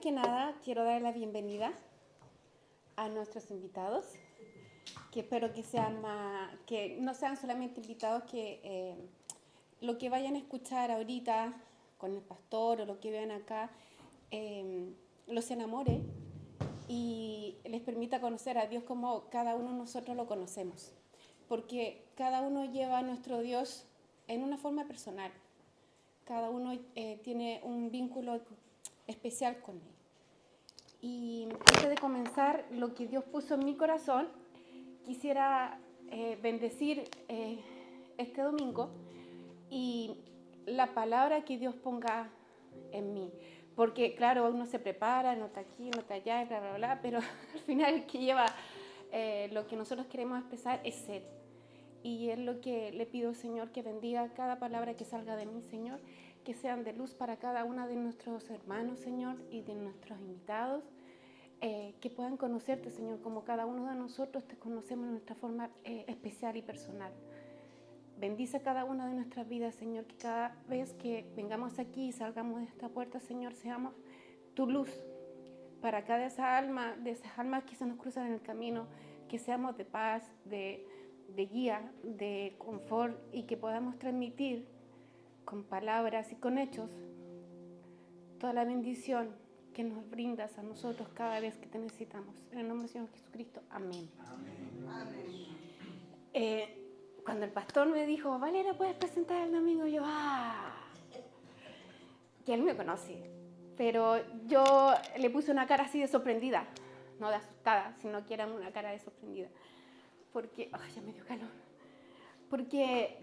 que nada, quiero dar la bienvenida a nuestros invitados, que espero que no sean solamente invitados, que lo que vayan a escuchar ahorita con el pastor o lo que vean acá, los enamore y les permita conocer a Dios como cada uno de nosotros lo conocemos. Porque cada uno lleva a nuestro Dios en una forma personal. Cada uno tiene un vínculo especial con Él. Y antes de comenzar, lo que Dios puso en mi corazón, quisiera bendecir este domingo y la palabra que Dios ponga en mí. Porque, claro, uno se prepara, no está aquí, no está allá, bla, bla, bla, pero al final el que lleva lo que nosotros queremos expresar es Él. Y es lo que le pido, Señor, que bendiga cada palabra que salga de mí, Señor, que sean de luz para cada uno de nuestros hermanos, Señor, y de nuestros invitados, que puedan conocerte, Señor, como cada uno de nosotros te conocemos en nuestra forma especial y personal. Bendice cada una de nuestras vidas, Señor, que cada vez que vengamos aquí y salgamos de esta puerta, Señor, seamos tu luz para cada de esas almas que se nos cruzan en el camino, que seamos de paz, de guía, de confort y que podamos transmitir con palabras y con hechos toda la bendición que nos brindas a nosotros cada vez que te necesitamos. En el nombre del Señor Jesucristo. Amén. Amén. Cuando el pastor me dijo, Valera, ¿puedes presentar el domingo? Yo, que él me conoce. Pero yo le puse una cara así de sorprendida, no de asustada, sino que era una cara de sorprendida. Porque, ya me dio calor. Porque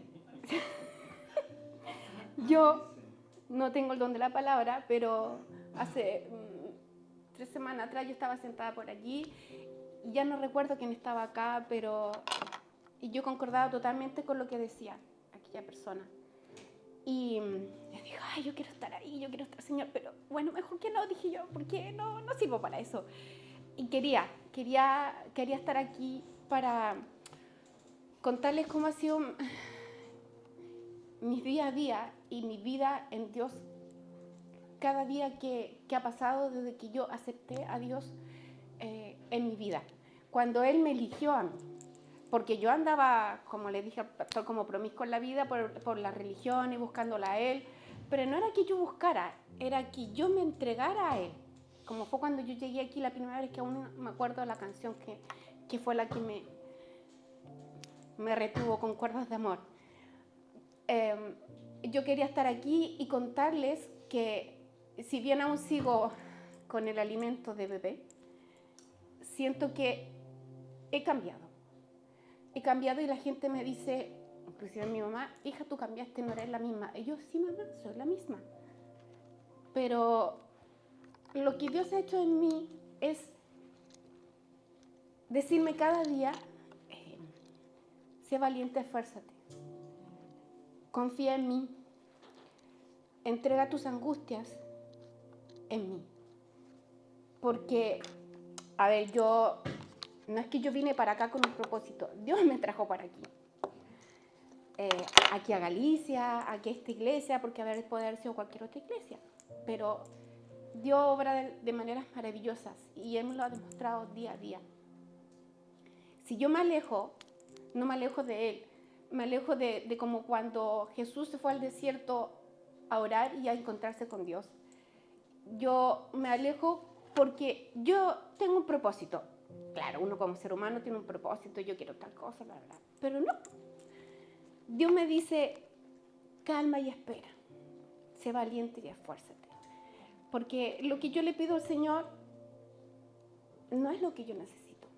yo no tengo el don de la palabra, pero hace 3 semanas atrás yo estaba sentada por allí y ya no recuerdo quién estaba acá, y yo concordaba totalmente con lo que decía aquella persona. Y le dije, yo quiero estar ahí, yo quiero estar, Señor, pero bueno, mejor que no, dije yo, porque no sirvo para eso. Y quería estar aquí para contarles cómo ha sido mi día a día y mi vida en Dios cada día que ha pasado desde que yo acepté a Dios en mi vida. Cuando Él me eligió a mí. Porque yo andaba, como le dije al pastor, como promiscua en la vida por la religión y buscándola a Él. Pero no era que yo buscara, era que yo me entregara a Él. Como fue cuando yo llegué aquí la primera vez, que aún me acuerdo de la canción que fue la que me retuvo con cuerdas de amor. Yo quería estar aquí y contarles que si bien aún sigo con el alimento de bebé, siento que he cambiado y la gente me dice, inclusive mi mamá, hija, tú cambiaste, no eres la misma. Y yo, sí, mamá, soy la misma. Pero lo que Dios ha hecho en mí es decirme cada día, sé valiente, esfuérzate, confía en mí, entrega tus angustias en mí. Porque, a ver, no es que yo vine para acá con un propósito, Dios me trajo para aquí. Aquí a Galicia, aquí a esta iglesia, porque puede haber sido cualquier otra iglesia. Pero Dios obra de maneras maravillosas y Él me lo ha demostrado día a día. Si yo me alejo, no me alejo de Él, me alejo de como cuando Jesús se fue al desierto a orar y a encontrarse con Dios. Yo me alejo porque yo tengo un propósito. Claro, uno como ser humano tiene un propósito, yo quiero tal cosa, bla, bla. Pero no. Dios me dice, calma y espera. Sé valiente y esfuérzate. Porque lo que yo le pido al Señor no es lo que yo necesito.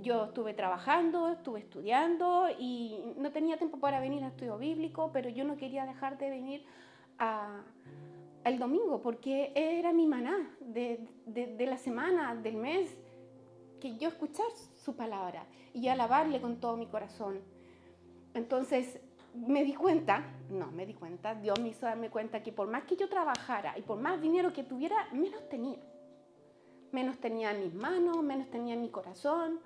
Yo estuve trabajando, estuve estudiando y no tenía tiempo para venir a estudio bíblico, pero yo no quería dejar de venir el domingo porque era mi maná de la semana, del mes, que yo escuchar su palabra y alabarle con todo mi corazón. Entonces Dios me hizo darme cuenta que por más que yo trabajara y por más dinero que tuviera, menos tenía. Menos tenía en mis manos, menos tenía en mi corazón.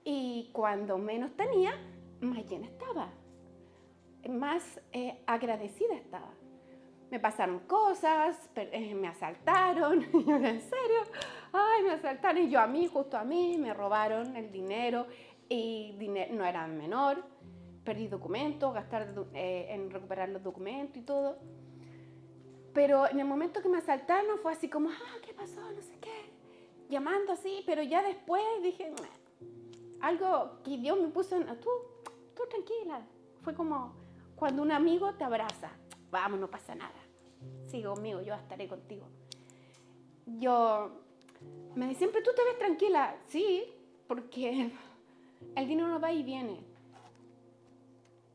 Y cuando menos tenía, más llena estaba. Más agradecida estaba. me pasaron cosas, me asaltaron. Y yo, ¿en serio? Ay, me asaltaron. Y justo a mí, me robaron el dinero. Y no era menor. Perdí documentos, gastar en recuperar los documentos y todo. Pero en el momento que me asaltaron fue así como, ¿qué pasó? No sé qué. Llamando así, pero ya después dije, algo que Dios me puso en, tú tranquila. Fue como cuando un amigo te abraza, vamos, no pasa nada. Sigue conmigo, yo estaré contigo. Me decían, pero tú te ves tranquila. Sí, porque el dinero no va y viene.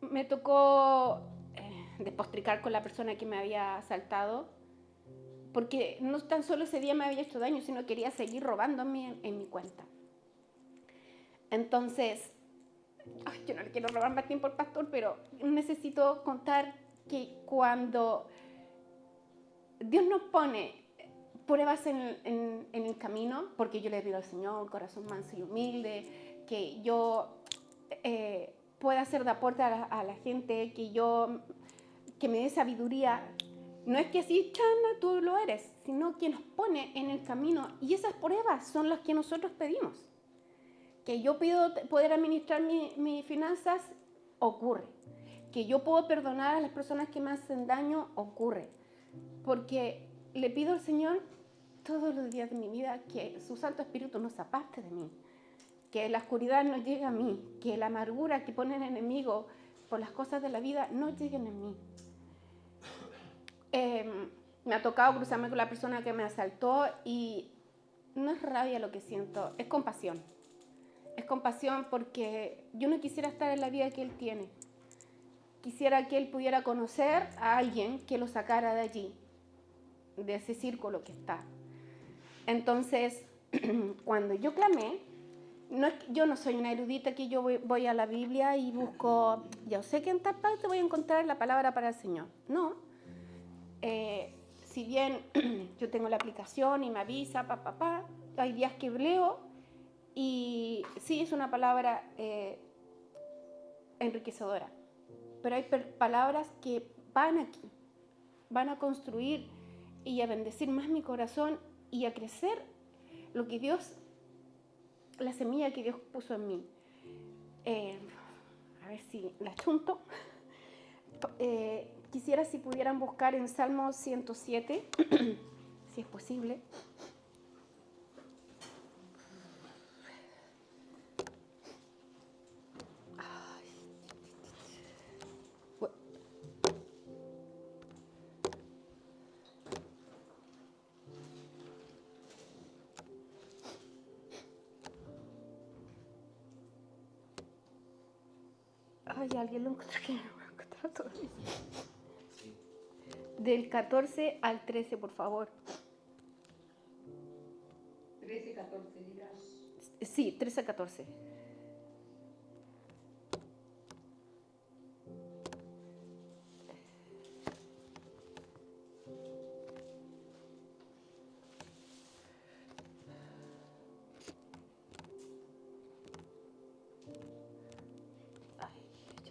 Me tocó despotricar con la persona que me había asaltado, porque no tan solo ese día me había hecho daño, sino quería seguir robándome en mi cuenta. Entonces, yo no le quiero robar más tiempo al pastor, pero necesito contar que cuando Dios nos pone pruebas en el camino, porque yo le pido al Señor un corazón manso y humilde, que yo pueda ser de aporte a la gente, que me dé sabiduría. No es que así, chana, tú lo eres, sino que nos pone en el camino. Y esas pruebas son las que nosotros pedimos. Que yo pido poder administrar mis finanzas, ocurre. Que yo puedo perdonar a las personas que me hacen daño, ocurre. Porque le pido al Señor todos los días de mi vida que su Santo Espíritu no se aparte de mí. Que la oscuridad no llegue a mí. Que la amargura que pone el enemigo por las cosas de la vida no lleguen a mí. Me ha tocado cruzarme con la persona que me asaltó y no es rabia lo que siento, es compasión. Es compasión porque yo no quisiera estar en la vida que él tiene. Quisiera que él pudiera conocer a alguien que lo sacara de allí, de ese círculo que está. Entonces, cuando yo clamé, yo no soy una erudita que yo voy a la Biblia y busco, yo sé que en tal parte voy a encontrar la palabra para el Señor. No. Si bien yo tengo la aplicación y me avisa, hay días que leo y sí es una palabra enriquecedora, pero hay palabras que van aquí, van a construir y a bendecir más mi corazón y a crecer lo que Dios, la semilla que Dios puso en mí. A ver si la junto. Quisiera si pudieran buscar en Salmo 107, si es posible. Ay, alguien lo encontró, que no lo voy a encontrar todavía. Sí. Del 14 al 13, por favor. 13, 14 dirás. Sí, 13 a 14.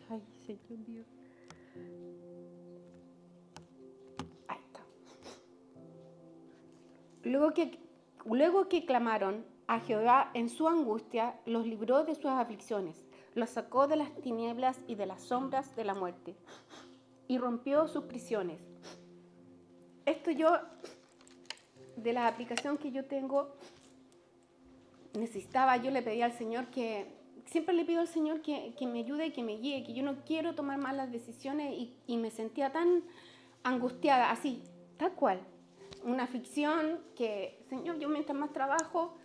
Ay, Señor Dios. Ahí está. Luego que clamaron a Jehová en su angustia, los libró de sus aflicciones, los sacó de las tinieblas y de las sombras de la muerte, y rompió sus prisiones. Esto de la aplicación que yo tengo, yo le pedí al Señor siempre le pido al Señor que me ayude y que me guíe, que yo no quiero tomar malas decisiones y me sentía tan angustiada, así, tal cual. Una aflicción que, Señor, yo mientras más trabajo,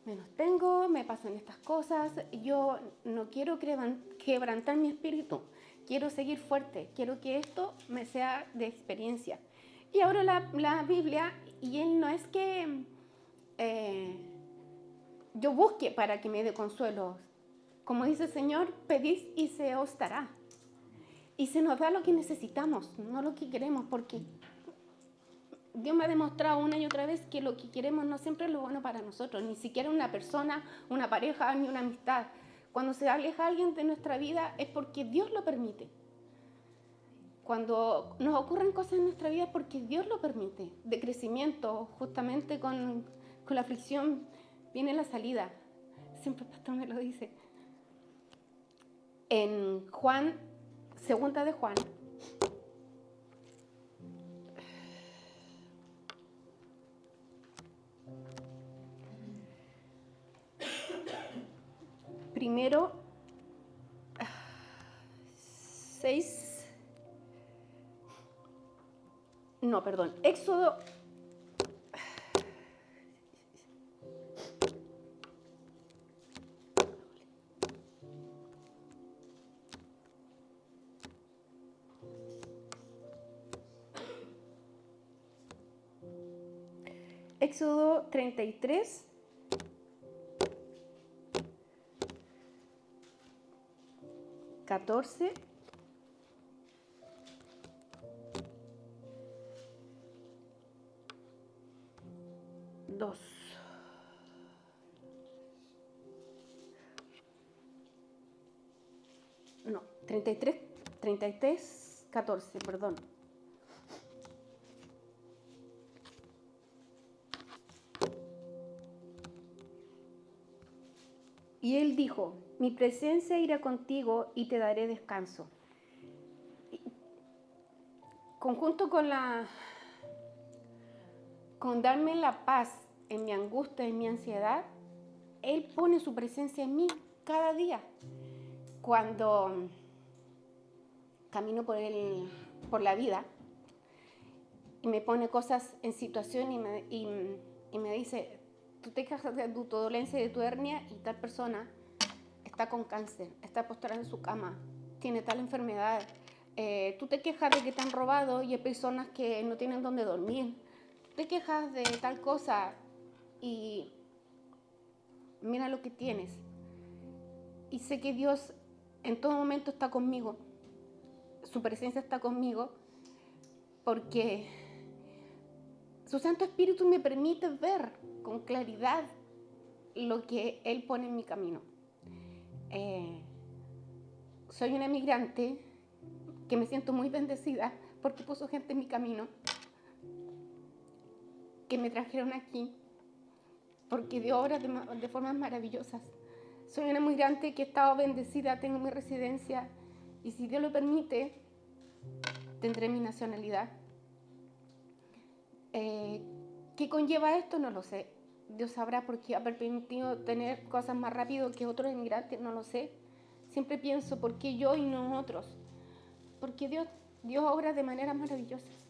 menos tengo, me pasan estas cosas, yo no quiero quebrantar mi espíritu, quiero seguir fuerte, quiero que esto me sea de experiencia. Y ahora la Biblia, y Él no es que yo busque para que me dé consuelo. Como dice el Señor, pedid y se os dará. Y se nos da lo que necesitamos, no lo que queremos, porque Dios me ha demostrado una y otra vez que lo que queremos no siempre es lo bueno para nosotros, ni siquiera una persona, una pareja, ni una amistad. Cuando se aleja alguien de nuestra vida es porque Dios lo permite. Cuando nos ocurren cosas en nuestra vida porque Dios lo permite, de crecimiento, justamente con la aflicción viene la salida. Siempre el pastor me lo dice. En Juan, segunda de Juan, primero, 6, no, perdón, Éxodo, Éxodo 33, 14, 2. No, 33, 14, perdón. Y él dijo, mi presencia irá contigo y te daré descanso. Conjunto con darme la paz en mi angustia, en mi ansiedad, él pone su presencia en mí cada día. Cuando camino por la vida y me pone cosas en situación y me dice, tú te quejas de tu dolencia y de tu hernia y tal persona está con cáncer, está postrada en su cama, tiene tal enfermedad. Tú te quejas de que te han robado y hay personas que no tienen dónde dormir. Tú te quejas de tal cosa y mira lo que tienes. Y sé que Dios en todo momento está conmigo. Su presencia está conmigo porque su Santo Espíritu me permite ver con claridad lo que Él pone en mi camino. Soy una migrante que me siento muy bendecida porque puso gente en mi camino que me trajeron aquí porque dio obras de formas maravillosas. Soy una migrante que he estado bendecida, tengo mi residencia y si Dios lo permite, tendré mi nacionalidad. ¿Qué conlleva esto? No lo sé. Dios sabrá porque ha permitido tener cosas más rápido que otros inmigrantes, no lo sé. Siempre pienso, ¿por qué yo y no otros? Porque Dios obra de maneras maravillosas.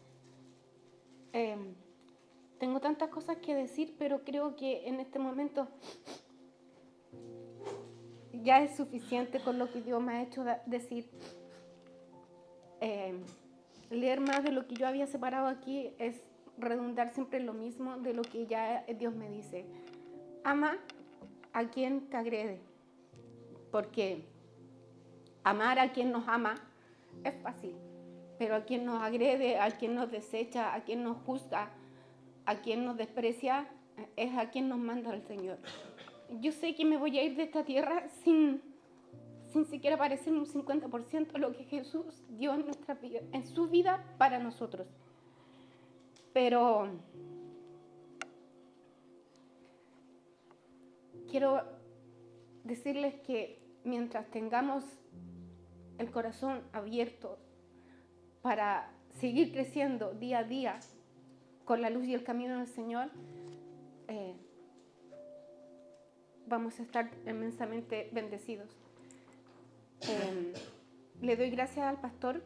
Tengo tantas cosas que decir, pero creo que en este momento ya es suficiente con lo que Dios me ha hecho decir. Leer más de lo que yo había separado aquí es redundar siempre en lo mismo de lo que ya Dios me dice. Ama a quien te agrede, porque amar a quien nos ama es fácil, pero a quien nos agrede, a quien nos desecha, a quien nos juzga, a quien nos desprecia, es a quien nos manda el Señor. Yo sé que me voy a ir de esta tierra sin siquiera parecer un 50% de lo que Jesús dio en su vida para nosotros. Pero quiero decirles que mientras tengamos el corazón abierto para seguir creciendo día a día con la luz y el camino del Señor, vamos a estar inmensamente bendecidos. Le doy gracias al pastor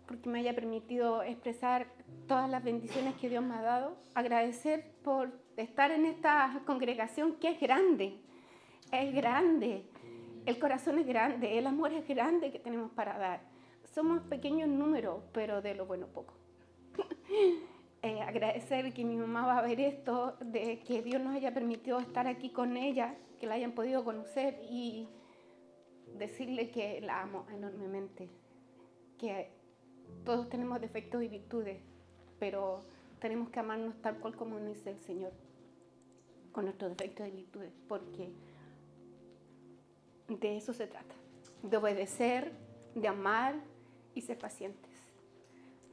porque me haya permitido expresar todas las bendiciones que Dios me ha dado. Agradecer por estar en esta congregación que es grande. El corazón es grande, el amor es grande que tenemos para dar. Somos pequeños números, pero de lo bueno poco. Agradecer que mi mamá va a ver esto, de que Dios nos haya permitido estar aquí con ella, que la hayan podido conocer y decirle que la amo enormemente, que todos tenemos defectos y virtudes, pero tenemos que amarnos tal cual como nos dice el Señor, con nuestros defectos y virtudes, porque de eso se trata, de obedecer, de amar y ser pacientes.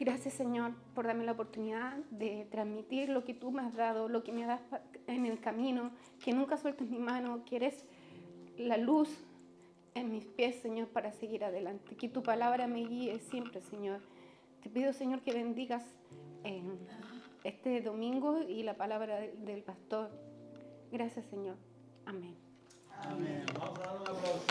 Gracias, Señor, por darme la oportunidad de transmitir lo que tú me has dado, lo que me das en el camino, que nunca sueltes mi mano, que eres la luz en mis pies, Señor, para seguir adelante. Que tu palabra me guíe siempre, Señor. Te pido, Señor, que bendigas este domingo y la palabra del pastor. Gracias, Señor. Amén. Amén. Vamos a dar un aplauso.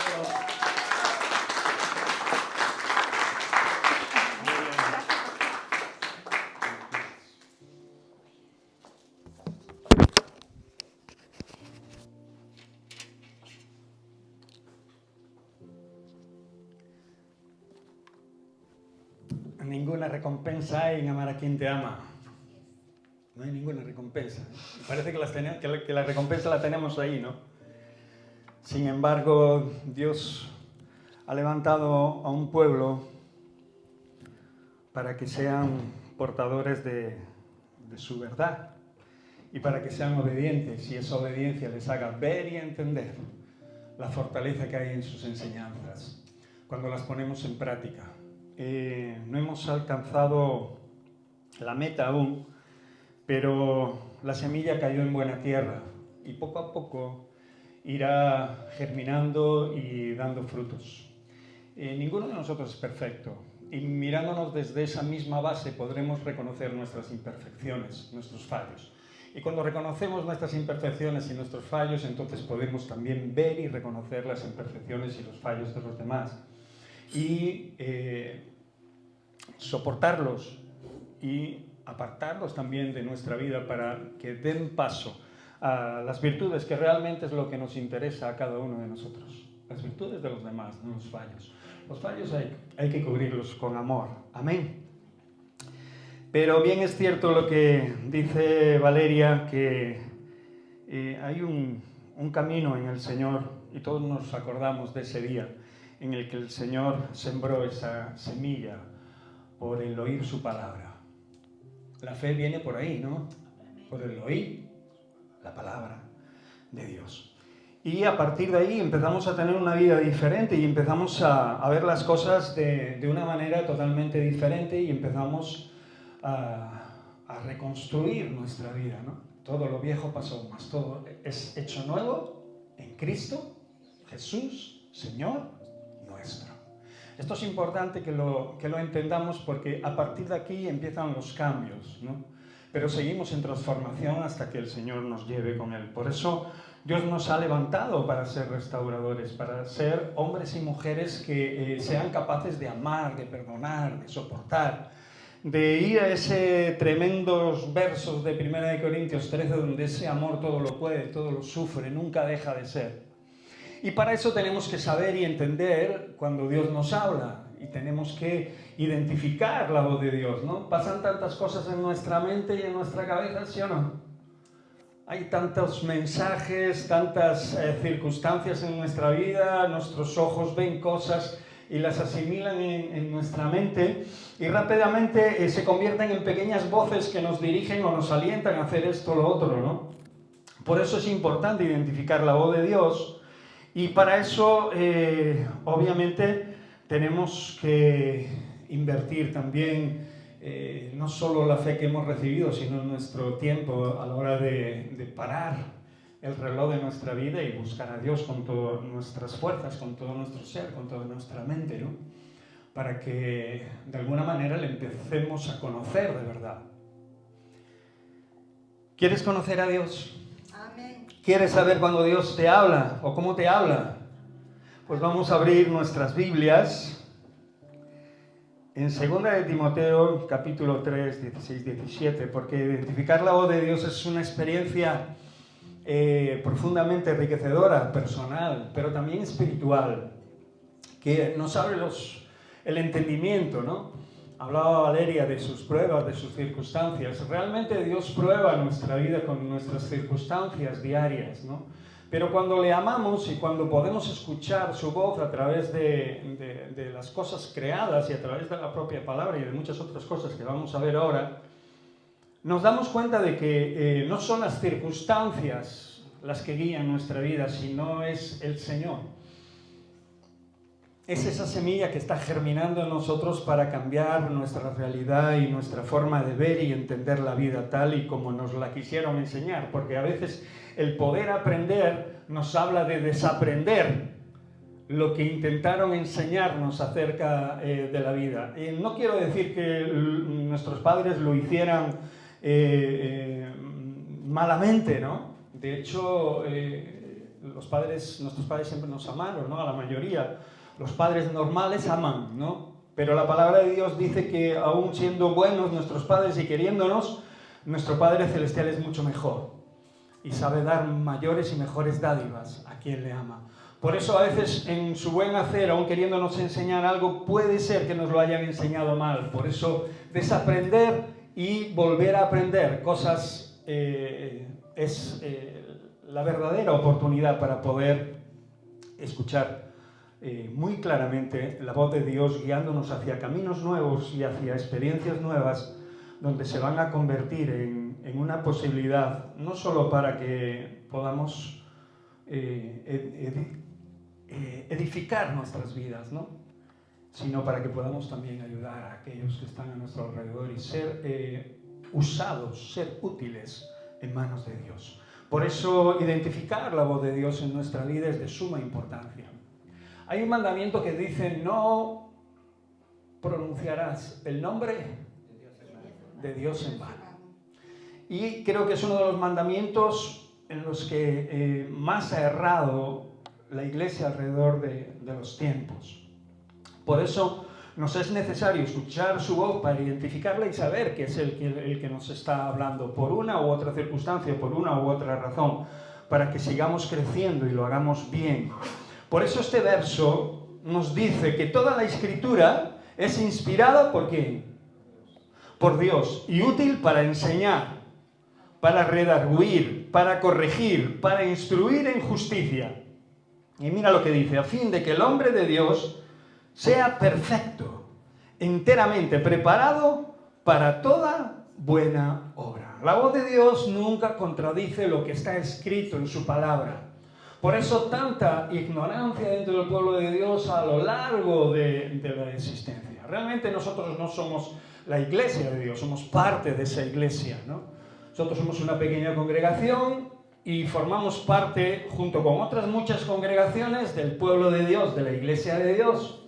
Ninguna recompensa hay en amar a quien te ama. No hay ninguna recompensa. Parece que la recompensa la tenemos ahí, ¿no? Sin embargo, Dios ha levantado a un pueblo para que sean portadores de su verdad y para que sean obedientes, y esa obediencia les haga ver y entender la fortaleza que hay en sus enseñanzas cuando las ponemos en práctica. No hemos alcanzado la meta aún, pero la semilla cayó en buena tierra y poco a poco irá germinando y dando frutos. Ninguno de nosotros es perfecto, y mirándonos desde esa misma base podremos reconocer nuestras imperfecciones, nuestros fallos. Y cuando reconocemos nuestras imperfecciones y nuestros fallos, entonces podemos también ver y reconocer las imperfecciones y los fallos de los demás. Y soportarlos y apartarlos también de nuestra vida para que den paso a las virtudes, que realmente es lo que nos interesa a cada uno de nosotros. Las virtudes de los demás, no los fallos. Los fallos hay que cubrirlos con amor. Amén. Pero bien es cierto lo que dice Valeria, que hay un camino en el Señor, y todos nos acordamos de ese día en el que el Señor sembró esa semilla por el oír su palabra. La fe viene por ahí, ¿no? Por el oír la palabra de Dios. Y a partir de ahí empezamos a tener una vida diferente y empezamos a ver las cosas de una manera totalmente diferente, y empezamos a reconstruir nuestra vida, ¿no? Todo lo viejo pasó, más todo es hecho nuevo en Cristo Jesús, Señor nuestro. Esto es importante que lo entendamos, porque a partir de aquí empiezan los cambios, ¿no? Pero seguimos en transformación hasta que el Señor nos lleve con Él. Por eso Dios nos ha levantado para ser restauradores, para ser hombres y mujeres que sean capaces de amar, de perdonar, de soportar, de ir a ese tremendos versos de 1 Corintios 13, donde ese amor todo lo puede, todo lo sufre, nunca deja de ser. Y para eso tenemos que saber y entender cuando Dios nos habla, y tenemos que identificar la voz de Dios, ¿no? Pasan tantas cosas en nuestra mente y en nuestra cabeza, ¿sí o no? Hay tantos mensajes, tantas circunstancias en nuestra vida, nuestros ojos ven cosas y las asimilan en nuestra mente, y rápidamente se convierten en pequeñas voces que nos dirigen o nos alientan a hacer esto o lo otro, ¿no? Por eso es importante identificar la voz de Dios. Y para eso, obviamente, tenemos que invertir también no solo la fe que hemos recibido, sino nuestro tiempo a la hora de parar el reloj de nuestra vida y buscar a Dios con todas nuestras fuerzas, con todo nuestro ser, con toda nuestra mente, ¿no? Para que de alguna manera le empecemos a conocer de verdad. ¿Quieres conocer a Dios? ¿Quieres saber cuando Dios te habla o cómo te habla? Pues vamos a abrir nuestras Biblias en 2 de Timoteo, capítulo 3, 16-17, porque identificar la voz de Dios es una experiencia profundamente enriquecedora, personal, pero también espiritual, que nos abre el entendimiento, ¿no? Hablaba Valeria de sus pruebas, de sus circunstancias. Realmente Dios prueba nuestra vida con nuestras circunstancias diarias, ¿no? Pero cuando le amamos y cuando podemos escuchar su voz a través de las cosas creadas y a través de la propia palabra y de muchas otras cosas que vamos a ver ahora, nos damos cuenta de que no son las circunstancias las que guían nuestra vida, sino es el Señor. es esa semilla que está germinando en nosotros para cambiar nuestra realidad y nuestra forma de ver y entender la vida tal y como nos la quisieron enseñar, porque a veces el poder aprender nos habla de desaprender lo que intentaron enseñarnos acerca de la vida. No quiero decir que nuestros padres lo hicieran malamente, ¿no? De hecho, nuestros padres siempre nos amaron, ¿no? A la mayoría. Los padres normales aman, ¿no? Pero la palabra de Dios dice que aún siendo buenos nuestros padres y queriéndonos, nuestro Padre Celestial es mucho mejor y sabe dar mayores y mejores dádivas a quien le ama. Por eso a veces en su buen hacer, aún queriéndonos enseñar algo, puede ser que nos lo hayan enseñado mal. Por eso desaprender y volver a aprender cosas es la verdadera oportunidad para poder escuchar muy claramente la voz de Dios guiándonos hacia caminos nuevos y hacia experiencias nuevas donde se van a convertir en una posibilidad no solo para que podamos edificar nuestras vidas, ¿no? Sino para que podamos también ayudar a aquellos que están a nuestro alrededor y ser usados, ser útiles en manos de Dios. Por eso identificar la voz de Dios en nuestra vida es de suma importancia. Hay un mandamiento que dice: no pronunciarás el nombre de Dios en vano. Y creo que es uno de los mandamientos en los que más ha errado la Iglesia alrededor de los tiempos. Por eso nos es necesario escuchar su voz para identificarla y saber que es el que nos está hablando por una u otra circunstancia, por una u otra razón, para que sigamos creciendo y lo hagamos bien. Por eso este verso nos dice que toda la Escritura es inspirada ¿por quién? Por Dios, y útil para enseñar, para redarguir, para corregir, para instruir en justicia. Y mira lo que dice: a fin de que el hombre de Dios sea perfecto, enteramente preparado para toda buena obra. La voz de Dios nunca contradice lo que está escrito en su palabra. Por eso tanta ignorancia dentro del pueblo de Dios a lo largo de la existencia. Realmente nosotros no somos la iglesia de Dios, somos parte de esa iglesia, ¿no? Nosotros somos una pequeña congregación y formamos parte, junto con otras muchas congregaciones, del pueblo de Dios, de la iglesia de Dios,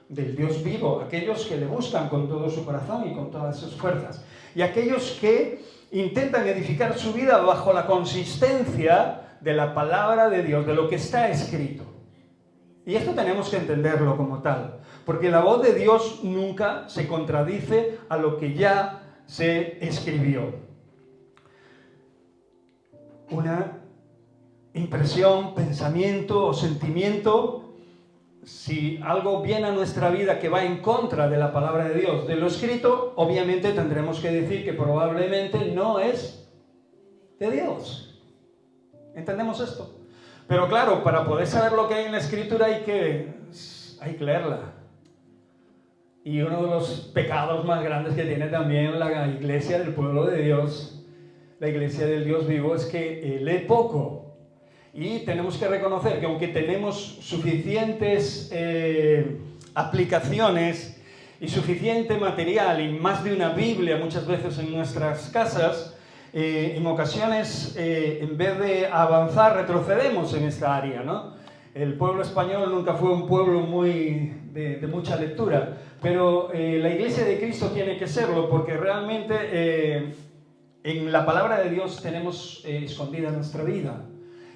del Dios vivo, aquellos que le buscan con todo su corazón y con todas sus fuerzas, y aquellos que intentan edificar su vida bajo la consistencia de la palabra de Dios, de lo que está escrito. Y esto tenemos que entenderlo como tal, porque la voz de Dios nunca se contradice a lo que ya se escribió. Una impresión, pensamiento o sentimiento, si algo viene a nuestra vida que va en contra de la palabra de Dios, de lo escrito, obviamente tendremos que decir que probablemente no es de Dios. ¿Entendemos esto? Pero claro, para poder saber lo que hay en la Escritura hay que leerla. Y uno de los pecados más grandes que tiene también la iglesia del pueblo de Dios, la iglesia del Dios vivo, es que lee poco. Y tenemos que reconocer que aunque tenemos suficientes aplicaciones y suficiente material y más de una Biblia muchas veces en nuestras casas, en ocasiones, en vez de avanzar, retrocedemos en esta área, ¿no? El pueblo español nunca fue un pueblo muy de mucha lectura, pero la Iglesia de Cristo tiene que serlo, porque realmente en la palabra de Dios tenemos escondida nuestra vida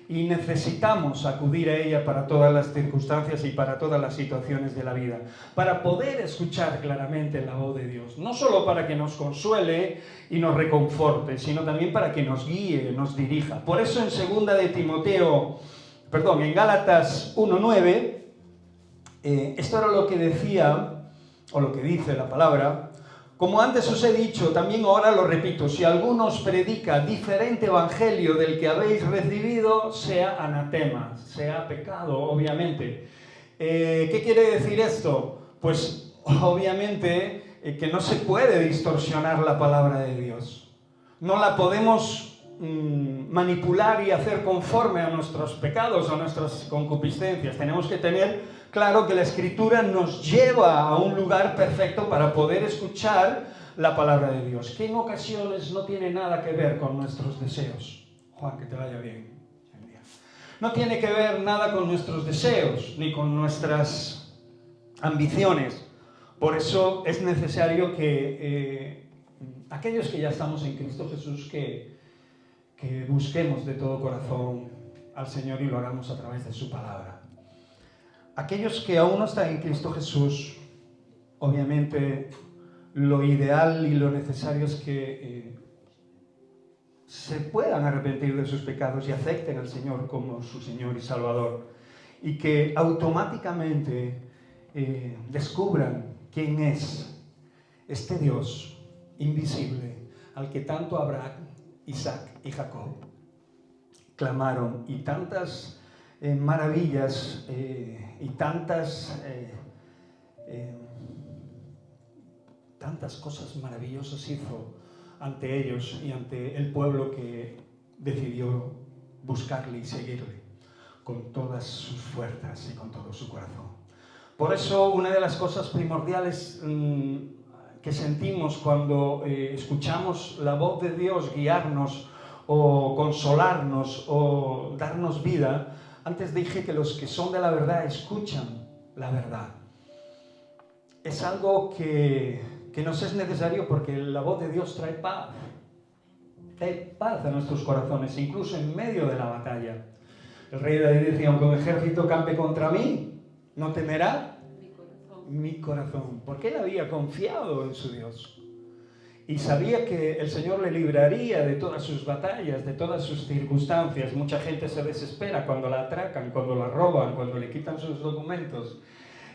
y necesitamos acudir a ella para todas las circunstancias y para todas las situaciones de la vida, para poder escuchar claramente la voz de Dios, no solo para que nos consuele y nos reconforte, sino también para que nos guíe, nos dirija. Por eso en Gálatas 1:9, esto era lo que decía, o lo que dice la palabra: como antes os he dicho, también ahora lo repito, si alguno os predica diferente evangelio del que habéis recibido, sea anatema, sea pecado, obviamente. ¿Qué quiere decir esto? Pues obviamente que no se puede distorsionar la palabra de Dios. No la podemos manipular y hacer conforme a nuestros pecados, a nuestras concupiscencias. Tenemos que tener claro que la Escritura nos lleva a un lugar perfecto para poder escuchar la palabra de Dios, que en ocasiones no tiene nada que ver con nuestros deseos. Juan, que te vaya bien. No tiene que ver nada con nuestros deseos, ni con nuestras ambiciones. Por eso es necesario que aquellos que ya estamos en Cristo Jesús, que busquemos de todo corazón al Señor y lo hagamos a través de su palabra. Aquellos que aún no están en Cristo Jesús, obviamente lo ideal y lo necesario es que se puedan arrepentir de sus pecados y acepten al Señor como su Señor y Salvador, y que automáticamente descubran quién es este Dios invisible al que tanto Abraham, Isaac y Jacob clamaron, y tantas maravillas y tantas cosas maravillosas hizo ante ellos y ante el pueblo que decidió buscarle y seguirle con todas sus fuerzas y con todo su corazón. Por eso, una de las cosas primordiales que sentimos cuando escuchamos la voz de Dios guiarnos o consolarnos o darnos vida, antes dije que los que son de la verdad escuchan la verdad. Es algo que nos es necesario porque la voz de Dios trae paz a nuestros corazones, incluso en medio de la batalla. El rey David decía: aunque un ejército campe contra mí, no temerá mi corazón, porque él había confiado en su Dios y sabía que el Señor le libraría de todas sus batallas, de todas sus circunstancias. Mucha gente se desespera cuando la atracan, cuando la roban, cuando le quitan sus documentos,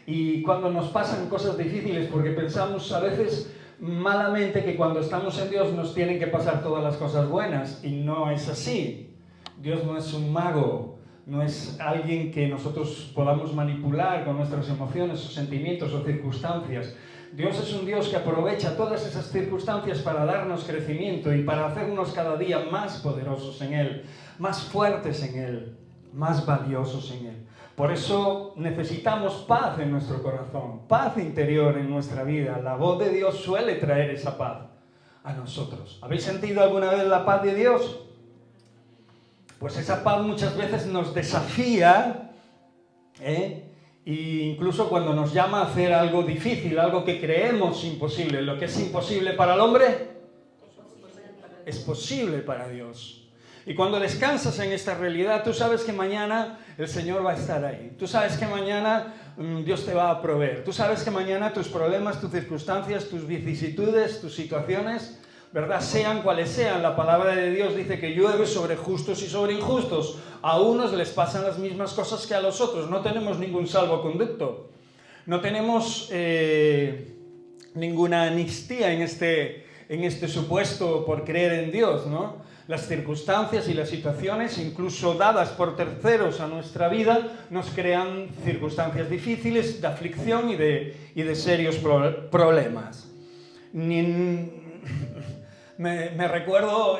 y cuando nos pasan cosas difíciles, porque pensamos a veces malamente que cuando estamos en Dios nos tienen que pasar todas las cosas buenas, y no es así. Dios no es un mago, no es alguien que nosotros podamos manipular con nuestras emociones o sentimientos o circunstancias. Dios es un Dios que aprovecha todas esas circunstancias para darnos crecimiento y para hacernos cada día más poderosos en Él, más fuertes en Él, más valiosos en Él. Por eso necesitamos paz en nuestro corazón, paz interior en nuestra vida. La voz de Dios suele traer esa paz a nosotros. ¿Habéis sentido alguna vez la paz de Dios? Pues esa paz muchas veces nos desafía, e incluso cuando nos llama a hacer algo difícil, algo que creemos imposible. Lo que es imposible para el hombre es posible para Dios. Y cuando descansas en esta realidad, tú sabes que mañana el Señor va a estar ahí. Tú sabes que mañana Dios te va a proveer. Tú sabes que mañana tus problemas, tus circunstancias, tus vicisitudes, tus situaciones, ¿verdad?, sean cuales sean. La palabra de Dios dice que llueve sobre justos y sobre injustos. A unos les pasan las mismas cosas que a los otros. No tenemos ningún salvoconducto. No tenemos ninguna amnistía en este supuesto por creer en Dios, ¿no? Las circunstancias y las situaciones, incluso dadas por terceros a nuestra vida, nos crean circunstancias difíciles, de aflicción y de serios problemas. Me recuerdo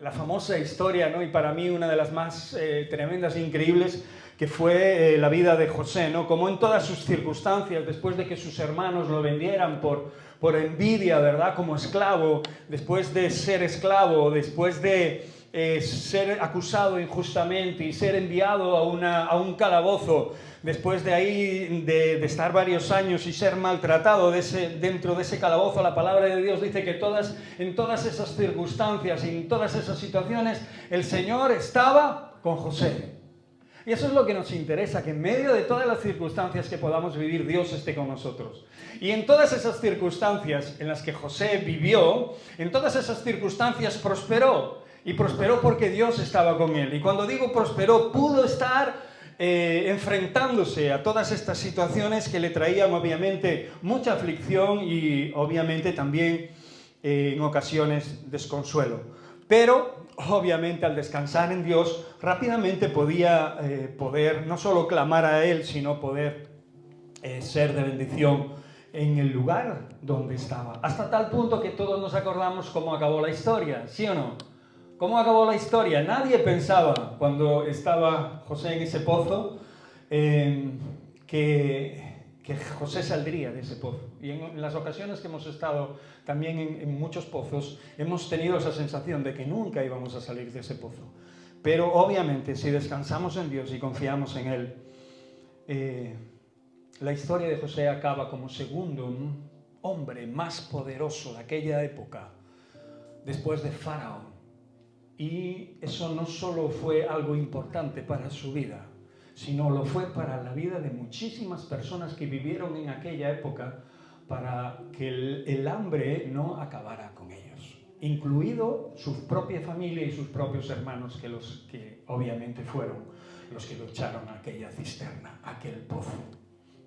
la famosa historia, ¿no?, y para mí una de las más tremendas e increíbles, que fue la vida de José, ¿no? Como en todas sus circunstancias, después de que sus hermanos lo vendieran por envidia, ¿verdad?, como esclavo, después de ser esclavo, después de ser acusado injustamente y ser enviado a un calabozo, después de ahí de estar varios años y ser maltratado dentro de ese calabozo, la palabra de Dios dice que en todas esas circunstancias y en todas esas situaciones el Señor estaba con José. Y eso es lo que nos interesa, que en medio de todas las circunstancias que podamos vivir, Dios esté con nosotros. Y en todas esas circunstancias en las que José vivió, en todas esas circunstancias prosperó. Y prosperó porque Dios estaba con él. Y cuando digo prosperó, pudo estar enfrentándose a todas estas situaciones que le traían obviamente mucha aflicción y obviamente también en ocasiones desconsuelo. Pero obviamente al descansar en Dios rápidamente podía poder no solo clamar a Él, sino poder ser de bendición en el lugar donde estaba. Hasta tal punto que todos nos acordamos cómo acabó la historia, ¿sí o no? ¿Cómo acabó la historia? Nadie pensaba, cuando estaba José en ese pozo, que José saldría de ese pozo. Y en las ocasiones que hemos estado también en muchos pozos, hemos tenido esa sensación de que nunca íbamos a salir de ese pozo. Pero obviamente, si descansamos en Dios y confiamos en Él, la historia de José acaba como segundo hombre más poderoso de aquella época, después de Faraón. Y eso no solo fue algo importante para su vida, sino lo fue para la vida de muchísimas personas que vivieron en aquella época, para que el hambre no acabara con ellos, incluido su propia familia y sus propios hermanos, que obviamente fueron los que lo echaron a aquella cisterna, a aquel pozo,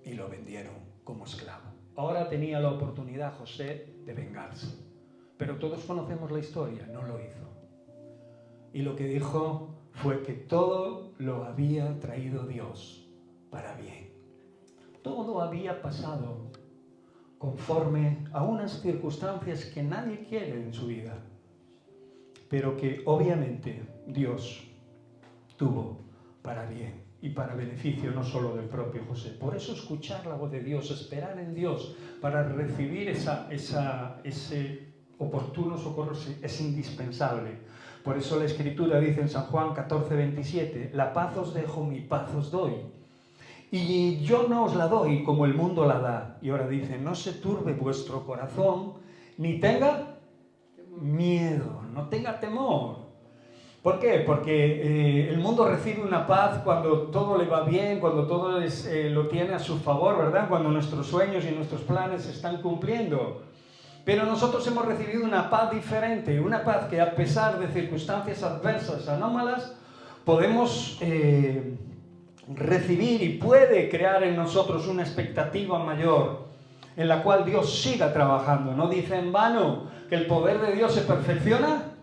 y lo vendieron como esclavo. Ahora tenía la oportunidad José de vengarse, pero todos conocemos la historia, no lo hizo. Y lo que dijo fue que todo lo había traído Dios para bien. Todo había pasado conforme a unas circunstancias que nadie quiere en su vida, pero que obviamente Dios tuvo para bien y para beneficio no solo del propio José. Por eso escuchar la voz de Dios, esperar en Dios para recibir ese oportuno socorro es indispensable. Por eso la Escritura dice en San Juan 14:27, la paz os dejo, mi paz os doy. Y yo no os la doy como el mundo la da. Y ahora dice, no se turbe vuestro corazón, ni tenga miedo, no tenga temor. ¿Por qué? Porque el mundo recibe una paz cuando todo le va bien, cuando todo lo tiene a su favor, ¿verdad? Cuando nuestros sueños y nuestros planes se están cumpliendo. Pero nosotros hemos recibido una paz diferente, una paz que a pesar de circunstancias adversas, anómalas, podemos recibir y puede crear en nosotros una expectativa mayor en la cual Dios siga trabajando. No dice en vano que el poder de Dios se perfecciona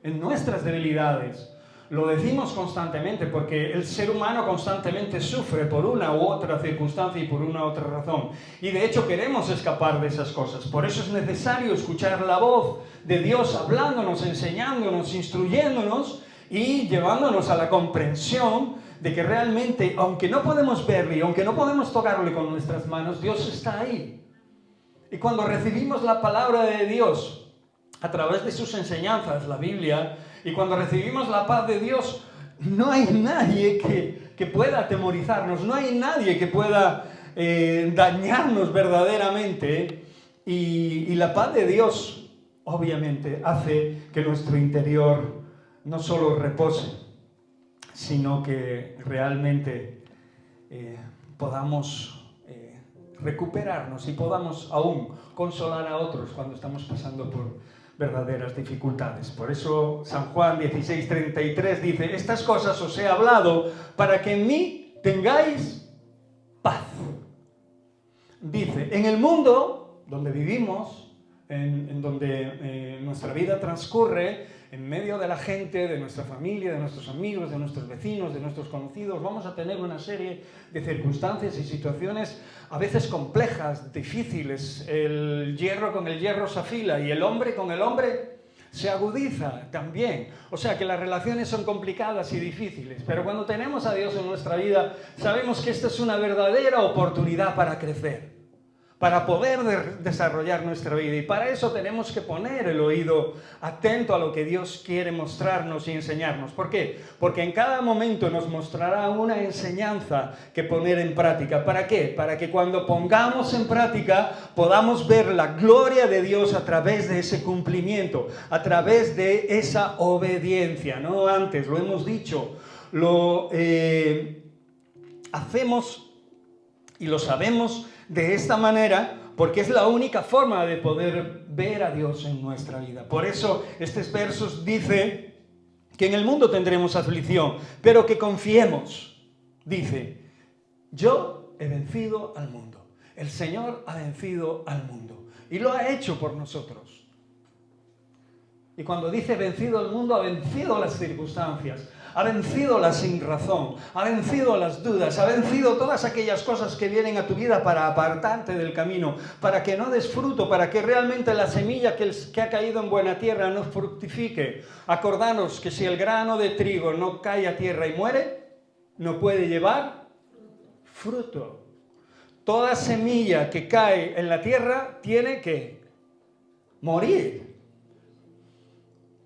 en nuestras debilidades. Lo decimos constantemente porque el ser humano constantemente sufre por una u otra circunstancia y por una u otra razón. Y de hecho queremos escapar de esas cosas. Por eso es necesario escuchar la voz de Dios hablándonos, enseñándonos, instruyéndonos y llevándonos a la comprensión de que realmente, aunque no podemos verle y aunque no podemos tocarle con nuestras manos, Dios está ahí. Y cuando recibimos la palabra de Dios a través de sus enseñanzas, la Biblia, y cuando recibimos la paz de Dios, no hay nadie que pueda atemorizarnos, no hay nadie que pueda dañarnos verdaderamente. Y la paz de Dios, obviamente, hace que nuestro interior no solo repose, sino que realmente podamos recuperarnos y podamos aún consolar a otros cuando estamos pasando por verdaderas dificultades. Por eso San Juan 16:33 dice, estas cosas os he hablado para que en mí tengáis paz. Dice, en el mundo donde vivimos, en donde nuestra vida transcurre, en medio de la gente, de nuestra familia, de nuestros amigos, de nuestros vecinos, de nuestros conocidos, vamos a tener una serie de circunstancias y situaciones a veces complejas, difíciles. El hierro con el hierro se afila y el hombre con el hombre se agudiza también. O sea que las relaciones son complicadas y difíciles, pero cuando tenemos a Dios en nuestra vida, sabemos que esta es una verdadera oportunidad para crecer, para poder desarrollar nuestra vida. Y para eso tenemos que poner el oído atento a lo que Dios quiere mostrarnos y enseñarnos. ¿Por qué? Porque en cada momento nos mostrará una enseñanza que poner en práctica. ¿Para qué? Para que cuando pongamos en práctica podamos ver la gloria de Dios a través de ese cumplimiento, a través de esa obediencia. No antes, lo hemos dicho, lo hacemos y lo sabemos de esta manera porque es la única forma de poder ver a Dios en nuestra vida. Por eso estos versos dicen que en el mundo tendremos aflicción, pero que confiemos. Dice, yo he vencido al mundo. El Señor ha vencido al mundo y lo ha hecho por nosotros. Y cuando dice vencido al mundo, ha vencido las circunstancias, ha vencido la sinrazón, ha vencido las dudas, ha vencido todas aquellas cosas que vienen a tu vida para apartarte del camino, para que no des fruto, para que realmente la semilla que ha caído en buena tierra no fructifique. Acordaros que si el grano de trigo no cae a tierra y muere, no puede llevar fruto. Toda semilla que cae en la tierra tiene que morir.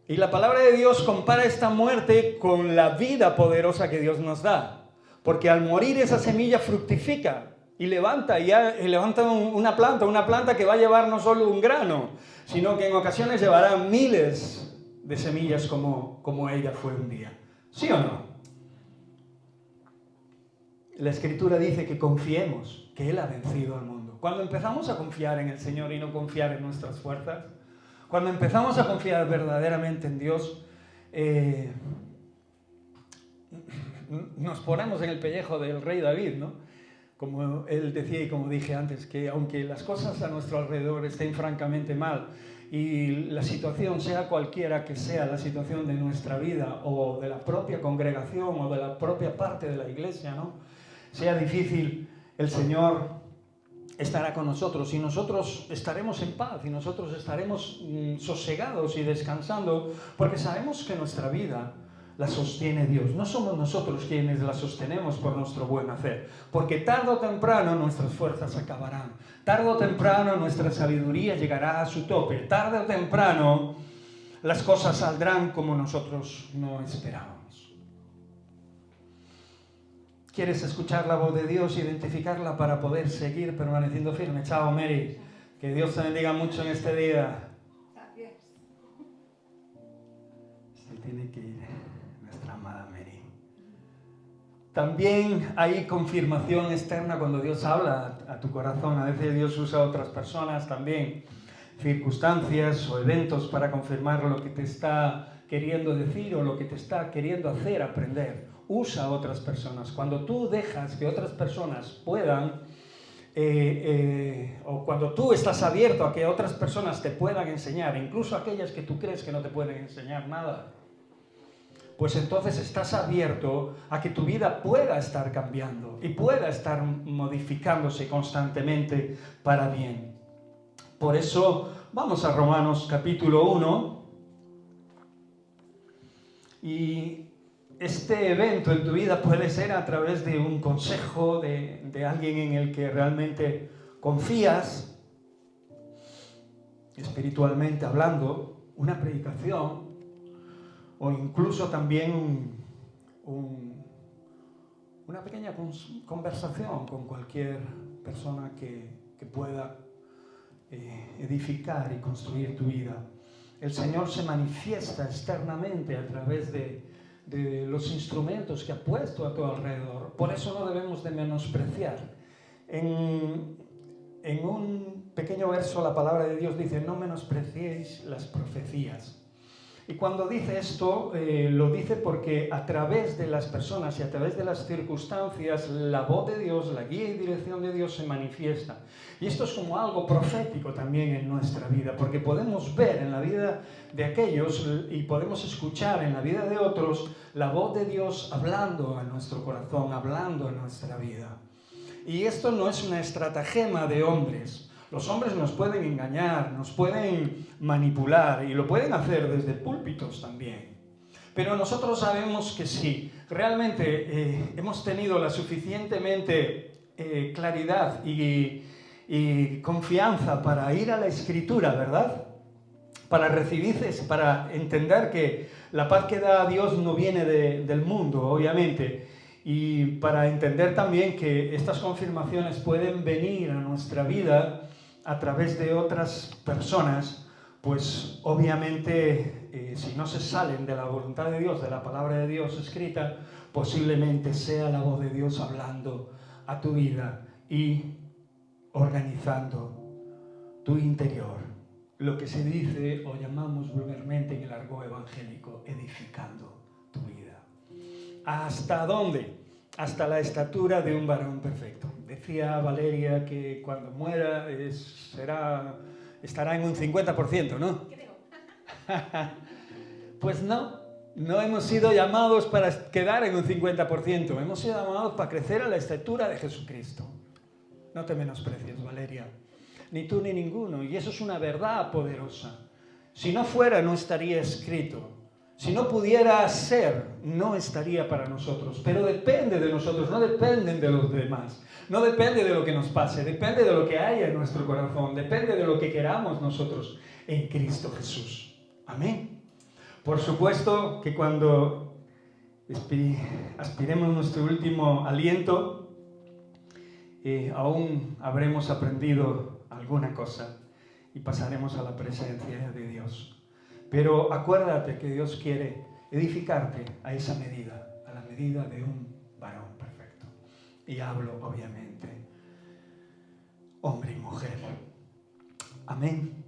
Y la palabra de Dios compara esta muerte con la vida poderosa que Dios nos da. Porque al morir esa semilla fructifica y levanta una planta que va a llevar no solo un grano, sino que en ocasiones llevará miles de semillas como ella fue un día. ¿Sí o no? La Escritura dice que confiemos, que Él ha vencido al mundo. Cuando empezamos a confiar en el Señor y no confiar en nuestras fuerzas, cuando empezamos a confiar verdaderamente en Dios, nos ponemos en el pellejo del rey David, ¿no? Como él decía y como dije antes, que aunque las cosas a nuestro alrededor estén francamente mal y la situación sea cualquiera que sea la situación de nuestra vida o de la propia congregación o de la propia parte de la iglesia, ¿no? Sea difícil, el Señor estará con nosotros y nosotros estaremos en paz y nosotros estaremos sosegados y descansando porque sabemos que nuestra vida la sostiene Dios. No somos nosotros quienes la sostenemos por nuestro buen hacer, porque tarde o temprano nuestras fuerzas acabarán, tarde o temprano nuestra sabiduría llegará a su tope, tarde o temprano las cosas saldrán como nosotros no esperábamos. ¿Quieres escuchar la voz de Dios, identificarla para poder seguir permaneciendo firme? Chao, Mary. Que Dios te bendiga mucho en este día. Gracias. Se tiene que ir nuestra amada Mary. También hay confirmación externa cuando Dios habla a tu corazón. A veces Dios usa a otras personas también, circunstancias o eventos para confirmar lo que te está queriendo decir o lo que te está queriendo hacer aprender. Usa a otras personas. Cuando tú dejas que otras personas puedan, o cuando tú estás abierto a que otras personas te puedan enseñar, incluso aquellas que tú crees que no te pueden enseñar nada, pues entonces estás abierto a que tu vida pueda estar cambiando y pueda estar modificándose constantemente para bien. Por eso vamos a Romanos capítulo 1 y este evento en tu vida puede ser a través de un consejo de alguien en el que realmente confías, espiritualmente hablando, una predicación o incluso también una pequeña conversación con cualquier persona que pueda edificar y construir tu vida. El Señor se manifiesta externamente a través de los instrumentos que ha puesto a tu alrededor. Por eso no debemos de menospreciar. En un pequeño verso la palabra de Dios dice: no menospreciéis las profecías. Y cuando dice esto, lo dice porque a través de las personas y a través de las circunstancias, la voz de Dios, la guía y dirección de Dios se manifiesta. Y esto es como algo profético también en nuestra vida, porque podemos ver en la vida de aquellos y podemos escuchar en la vida de otros la voz de Dios hablando a nuestro corazón, hablando en nuestra vida. Y esto no es una estratagema de hombres. Los hombres nos pueden engañar, nos pueden manipular y lo pueden hacer desde púlpitos también. Pero nosotros sabemos que sí, realmente hemos tenido la suficientemente claridad y confianza para ir a la Escritura, ¿verdad? Para recibir, para entender que la paz que da Dios no viene del mundo, obviamente. Y para entender también que estas confirmaciones pueden venir a nuestra vida a través de otras personas, pues obviamente si no se salen de la voluntad de Dios, de la palabra de Dios escrita, posiblemente sea la voz de Dios hablando a tu vida y organizando tu interior. Lo que se dice o llamamos vulgarmente en el argot evangélico, edificando tu vida. ¿Hasta dónde? Hasta la estatura de un varón perfecto. Decía Valeria que cuando muera estará en un 50%, ¿no? Creo. Pues no, No hemos sido llamados para quedar en un 50%, hemos sido llamados para crecer a la estatura de Jesucristo. No te menosprecies, Valeria, ni tú ni ninguno, y eso es una verdad poderosa. Si no fuera, no estaría escrito. Si no pudiera ser, no estaría para nosotros. Pero depende de nosotros, no dependen de los demás. No depende de lo que nos pase, depende de lo que haya en nuestro corazón, depende de lo que queramos nosotros en Cristo Jesús. Amén. Por supuesto que cuando aspiremos nuestro último aliento, aún habremos aprendido alguna cosa y pasaremos a la presencia de Dios. Pero acuérdate que Dios quiere edificarte a esa medida, a la medida de un varón perfecto. Y hablo, obviamente, hombre y mujer. Amén.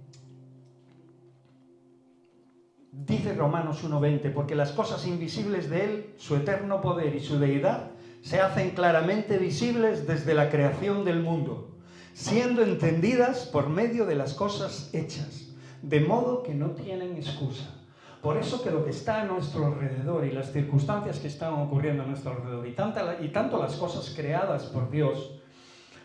Dice Romanos 1:20, porque las cosas invisibles de Él, su eterno poder y su deidad, se hacen claramente visibles desde la creación del mundo, siendo entendidas por medio de las cosas hechas, de modo que no tienen excusa. Por eso que lo que está a nuestro alrededor y las circunstancias que están ocurriendo a nuestro alrededor y tanto las cosas creadas por Dios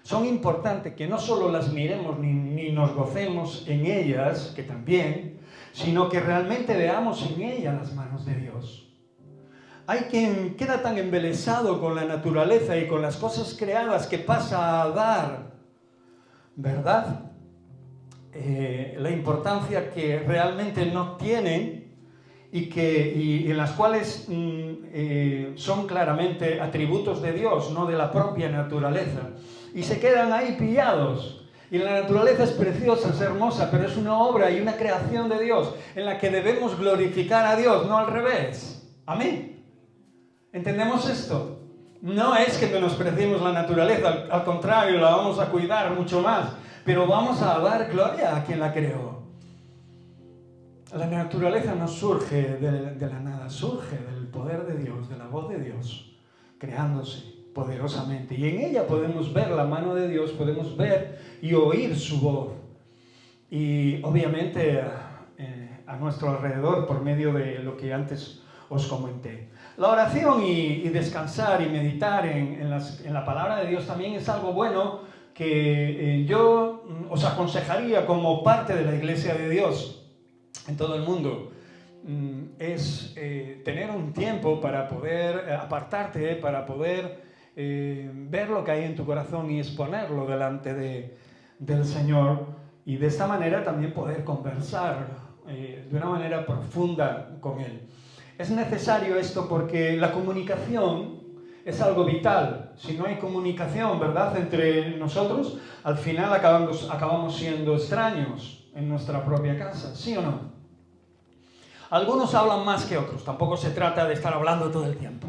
son importantes, que no solo las miremos ni nos gocemos en ellas, que también, sino que realmente veamos en ellas las manos de Dios. Hay quien queda tan embelesado con la naturaleza y con las cosas creadas que pasa a dar, ¿verdad?, la importancia que realmente no tienen y en las cuales son claramente atributos de Dios, no de la propia naturaleza. Y se quedan ahí pillados. Y la naturaleza es preciosa, es hermosa, pero es una obra y una creación de Dios en la que debemos glorificar a Dios, no al revés. Amén. ¿Entendemos esto? No es que menospreciemos la naturaleza, al contrario, la vamos a cuidar mucho más. Pero vamos a dar gloria a quien la creó. La naturaleza no surge de la nada, surge del poder de Dios, de la voz de Dios, creándose poderosamente. Y en ella podemos ver la mano de Dios, podemos ver y oír su voz. Y obviamente a nuestro alrededor, por medio de lo que antes os comenté. La oración y descansar y meditar en la palabra de Dios también es algo bueno, que yo os aconsejaría como parte de la Iglesia de Dios en todo el mundo. Es tener un tiempo para poder apartarte, para poder ver lo que hay en tu corazón y exponerlo delante del Señor, y de esta manera también poder conversar de una manera profunda con Él. Es necesario esto porque la comunicación es algo vital. Si no hay comunicación, ¿verdad?, entre nosotros, al final acabamos siendo extraños en nuestra propia casa, ¿sí o no? Algunos hablan más que otros, tampoco se trata de estar hablando todo el tiempo,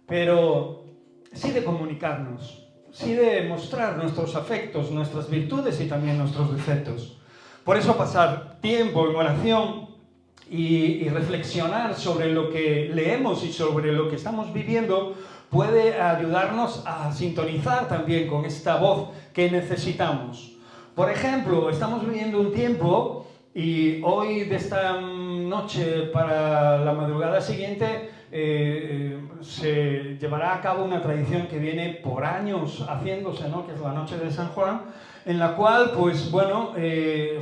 pero sí de comunicarnos, sí de mostrar nuestros afectos, nuestras virtudes y también nuestros defectos. Por eso pasar tiempo en oración y reflexionar sobre lo que leemos y sobre lo que estamos viviendo puede ayudarnos a sintonizar también con esta voz que necesitamos. Por ejemplo, estamos viviendo un tiempo y hoy de esta noche para la madrugada siguiente se llevará a cabo una tradición que viene por años haciéndose, ¿no?, que es la noche de San Juan, en la cual, pues bueno,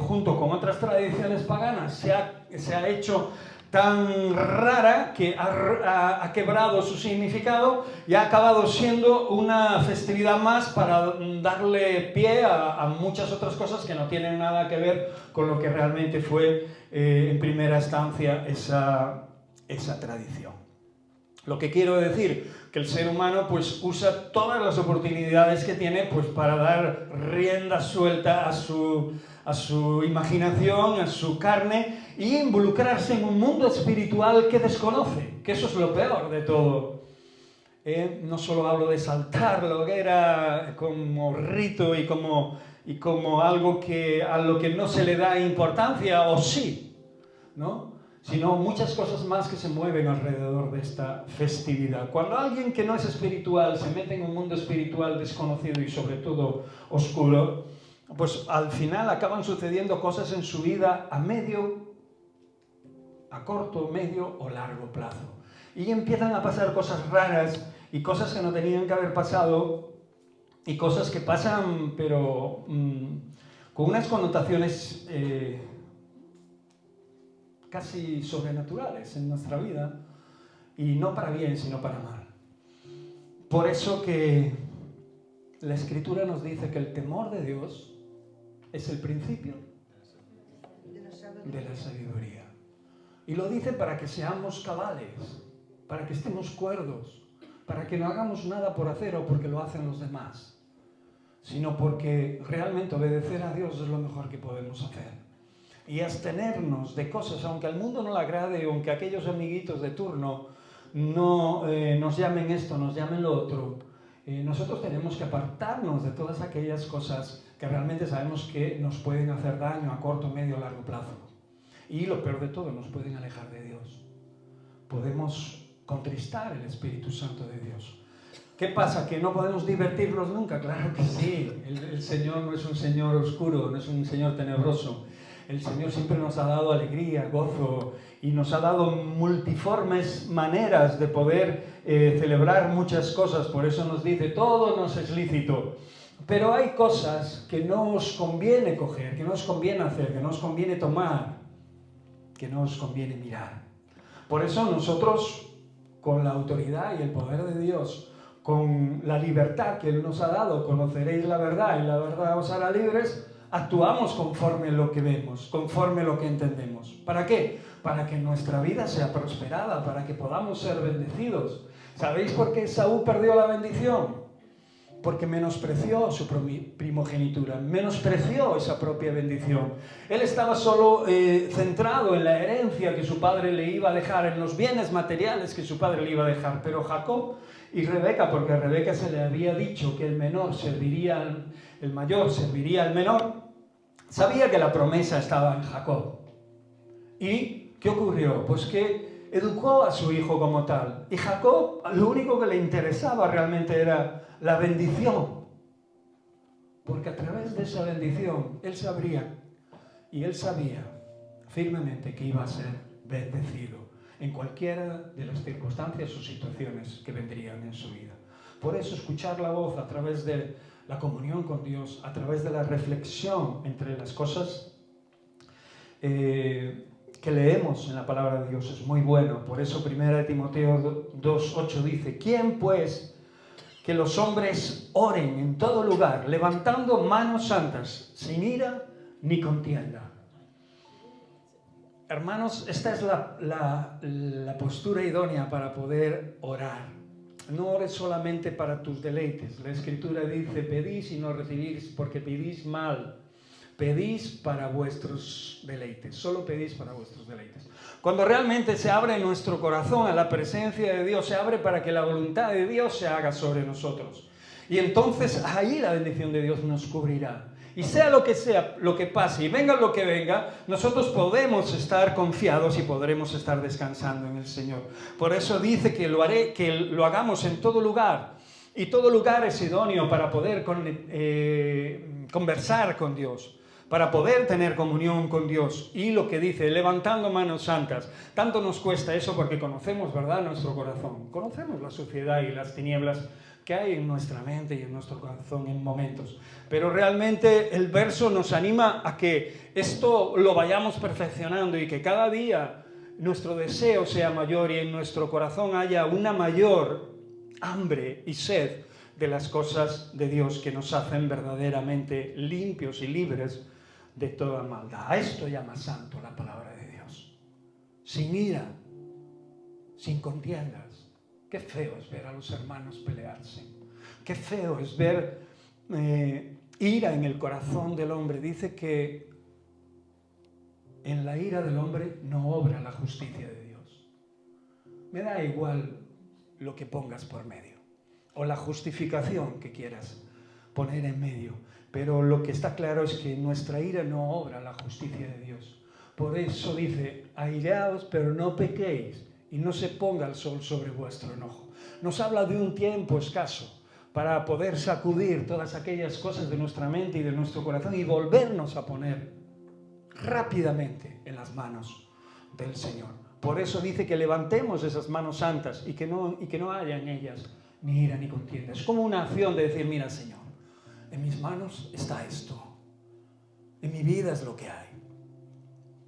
junto con otras tradiciones paganas, se ha hecho tan rara que ha quebrado su significado y ha acabado siendo una festividad más para darle pie a muchas otras cosas que no tienen nada que ver con lo que realmente fue en primera instancia esa tradición. Lo que quiero decir, que el ser humano pues usa todas las oportunidades que tiene pues para dar rienda suelta a su imaginación, a su carne, y involucrarse en un mundo espiritual que desconoce, que eso es lo peor de todo. No solo hablo de saltar la hoguera como rito y como algo a lo que no se le da importancia, o sí, ¿no?, sino muchas cosas más que se mueven alrededor de esta festividad. Cuando alguien que no es espiritual se mete en un mundo espiritual desconocido y sobre todo oscuro, pues al final acaban sucediendo cosas en su vida a medio a corto, medio o largo plazo. Y empiezan a pasar cosas raras y cosas que no tenían que haber pasado y cosas que pasan, pero con unas connotaciones casi sobrenaturales en nuestra vida, y no para bien, sino para mal. Por eso que la Escritura nos dice que el temor de Dios es el principio de la sabiduría. Y lo dice para que seamos cabales, para que estemos cuerdos, para que no hagamos nada por hacer o porque lo hacen los demás, sino porque realmente obedecer a Dios es lo mejor que podemos hacer. Y abstenernos de cosas, aunque al mundo no le agrade, aunque aquellos amiguitos de turno no nos llamen esto, nos llamen lo otro, nosotros tenemos que apartarnos de todas aquellas cosas que realmente sabemos que nos pueden hacer daño a corto, medio o largo plazo. Y lo peor de todo, nos pueden alejar de Dios. Podemos contristar el Espíritu Santo de Dios. ¿Qué pasa? ¿Que no podemos divertirnos nunca? Claro que sí. El Señor no es un Señor oscuro, no es un Señor tenebroso. El Señor siempre nos ha dado alegría, gozo, y nos ha dado multiformes maneras de poder celebrar muchas cosas. Por eso nos dice, todo nos es lícito. Pero hay cosas que no os conviene coger, que no os conviene hacer, que no os conviene tomar, que no os conviene mirar. Por eso nosotros, con la autoridad y el poder de Dios, con la libertad que Él nos ha dado, conoceréis la verdad y la verdad os hará libres, actuamos conforme lo que vemos, conforme lo que entendemos. ¿Para qué? Para que nuestra vida sea prosperada, para que podamos ser bendecidos. ¿Sabéis por qué Esaú perdió la bendición? Porque menospreció su primogenitura, menospreció esa propia bendición. Él estaba solo centrado en la herencia que su padre le iba a dejar, en los bienes materiales que su padre le iba a dejar. Pero Jacob y Rebeca, porque a Rebeca se le había dicho que el mayor serviría al menor, sabía que la promesa estaba en Jacob. ¿Y qué ocurrió? Pues que educó a su hijo como tal. Y Jacob, lo único que le interesaba realmente era la bendición. Porque a través de esa bendición, él sabía firmemente que iba a ser bendecido en cualquiera de las circunstancias o situaciones que vendrían en su vida. Por eso escuchar la voz a través de la comunión con Dios, a través de la reflexión entre las cosas que leemos en la palabra de Dios es muy bueno. Por eso 1 Timoteo 2:8 dice, ¿quién pues que los hombres oren en todo lugar, levantando manos santas, sin ira ni contienda? Hermanos, esta es la postura idónea para poder orar. No ores solamente para tus deleites. La Escritura dice, pedís y no recibís porque pedís mal. Pedís para vuestros deleites. Solo pedís para vuestros deleites. Cuando realmente se abre nuestro corazón a la presencia de Dios, se abre para que la voluntad de Dios se haga sobre nosotros. Y entonces ahí la bendición de Dios nos cubrirá. Y sea lo que pase, y venga lo que venga, nosotros podemos estar confiados y podremos estar descansando en el Señor. Por eso dice que lo hagamos en todo lugar. Y todo lugar es idóneo para poder conversar con Dios, para poder tener comunión con Dios. Y lo que dice, levantando manos santas. Tanto nos cuesta eso porque conocemos, ¿verdad?, nuestro corazón. Conocemos la suciedad y las tinieblas que hay en nuestra mente y en nuestro corazón en momentos. Pero realmente el verso nos anima a que esto lo vayamos perfeccionando y que cada día nuestro deseo sea mayor y en nuestro corazón haya una mayor hambre y sed de las cosas de Dios que nos hacen verdaderamente limpios y libres de toda maldad. A esto llama santo la palabra de Dios. Sin ira, sin contiendas. Qué feo es ver a los hermanos pelearse. Qué feo es ver ira en el corazón del hombre. Dice que en la ira del hombre no obra la justicia de Dios. Me da igual lo que pongas por medio o la justificación que quieras poner en medio, pero lo que está claro es que nuestra ira no obra la justicia de Dios. Por eso dice, airaos pero no pequéis y no se ponga el sol sobre vuestro enojo. Nos habla de un tiempo escaso para poder sacudir todas aquellas cosas de nuestra mente y de nuestro corazón y volvernos a poner rápidamente en las manos del Señor. Por eso dice que levantemos esas manos santas y que no haya en ellas ni ira ni contienda. Es como una acción de decir, mira, Señor, en mis manos está esto, en mi vida es lo que hay.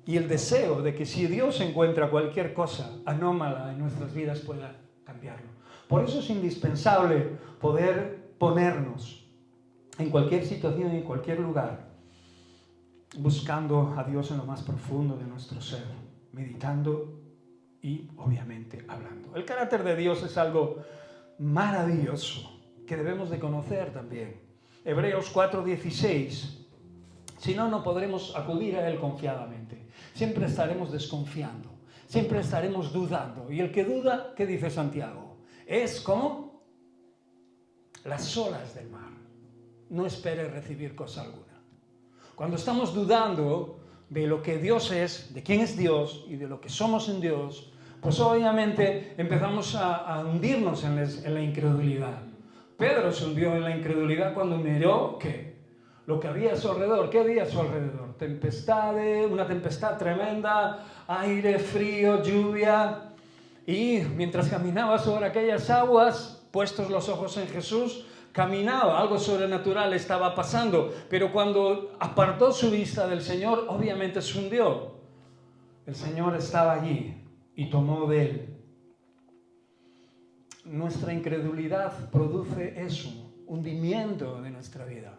Y el deseo de que si Dios encuentra cualquier cosa anómala en nuestras vidas pueda cambiarlo. Por eso es indispensable poder ponernos en cualquier situación y en cualquier lugar, buscando a Dios en lo más profundo de nuestro ser, meditando y obviamente hablando. El carácter de Dios es algo maravilloso que debemos de conocer también. Hebreos 4:16. Si no, no podremos acudir a Él confiadamente. Siempre estaremos desconfiando, siempre estaremos dudando. Y el que duda, ¿qué dice Santiago? Es como las olas del mar. No espere recibir cosa alguna. Cuando estamos dudando de lo que Dios es, de quién es Dios y de lo que somos en Dios, pues obviamente empezamos a hundirnos en la incredulidad. Pedro se hundió en la incredulidad cuando miró ¿qué? Lo que había a su alrededor. ¿Qué había a su alrededor? Una tempestad tremenda, aire frío, lluvia. Y mientras caminaba sobre aquellas aguas, puestos los ojos en Jesús, caminaba, algo sobrenatural estaba pasando. Pero cuando apartó su vista del Señor, obviamente se hundió. El Señor estaba allí y tomó de él. Nuestra incredulidad produce eso, hundimiento de nuestra vida.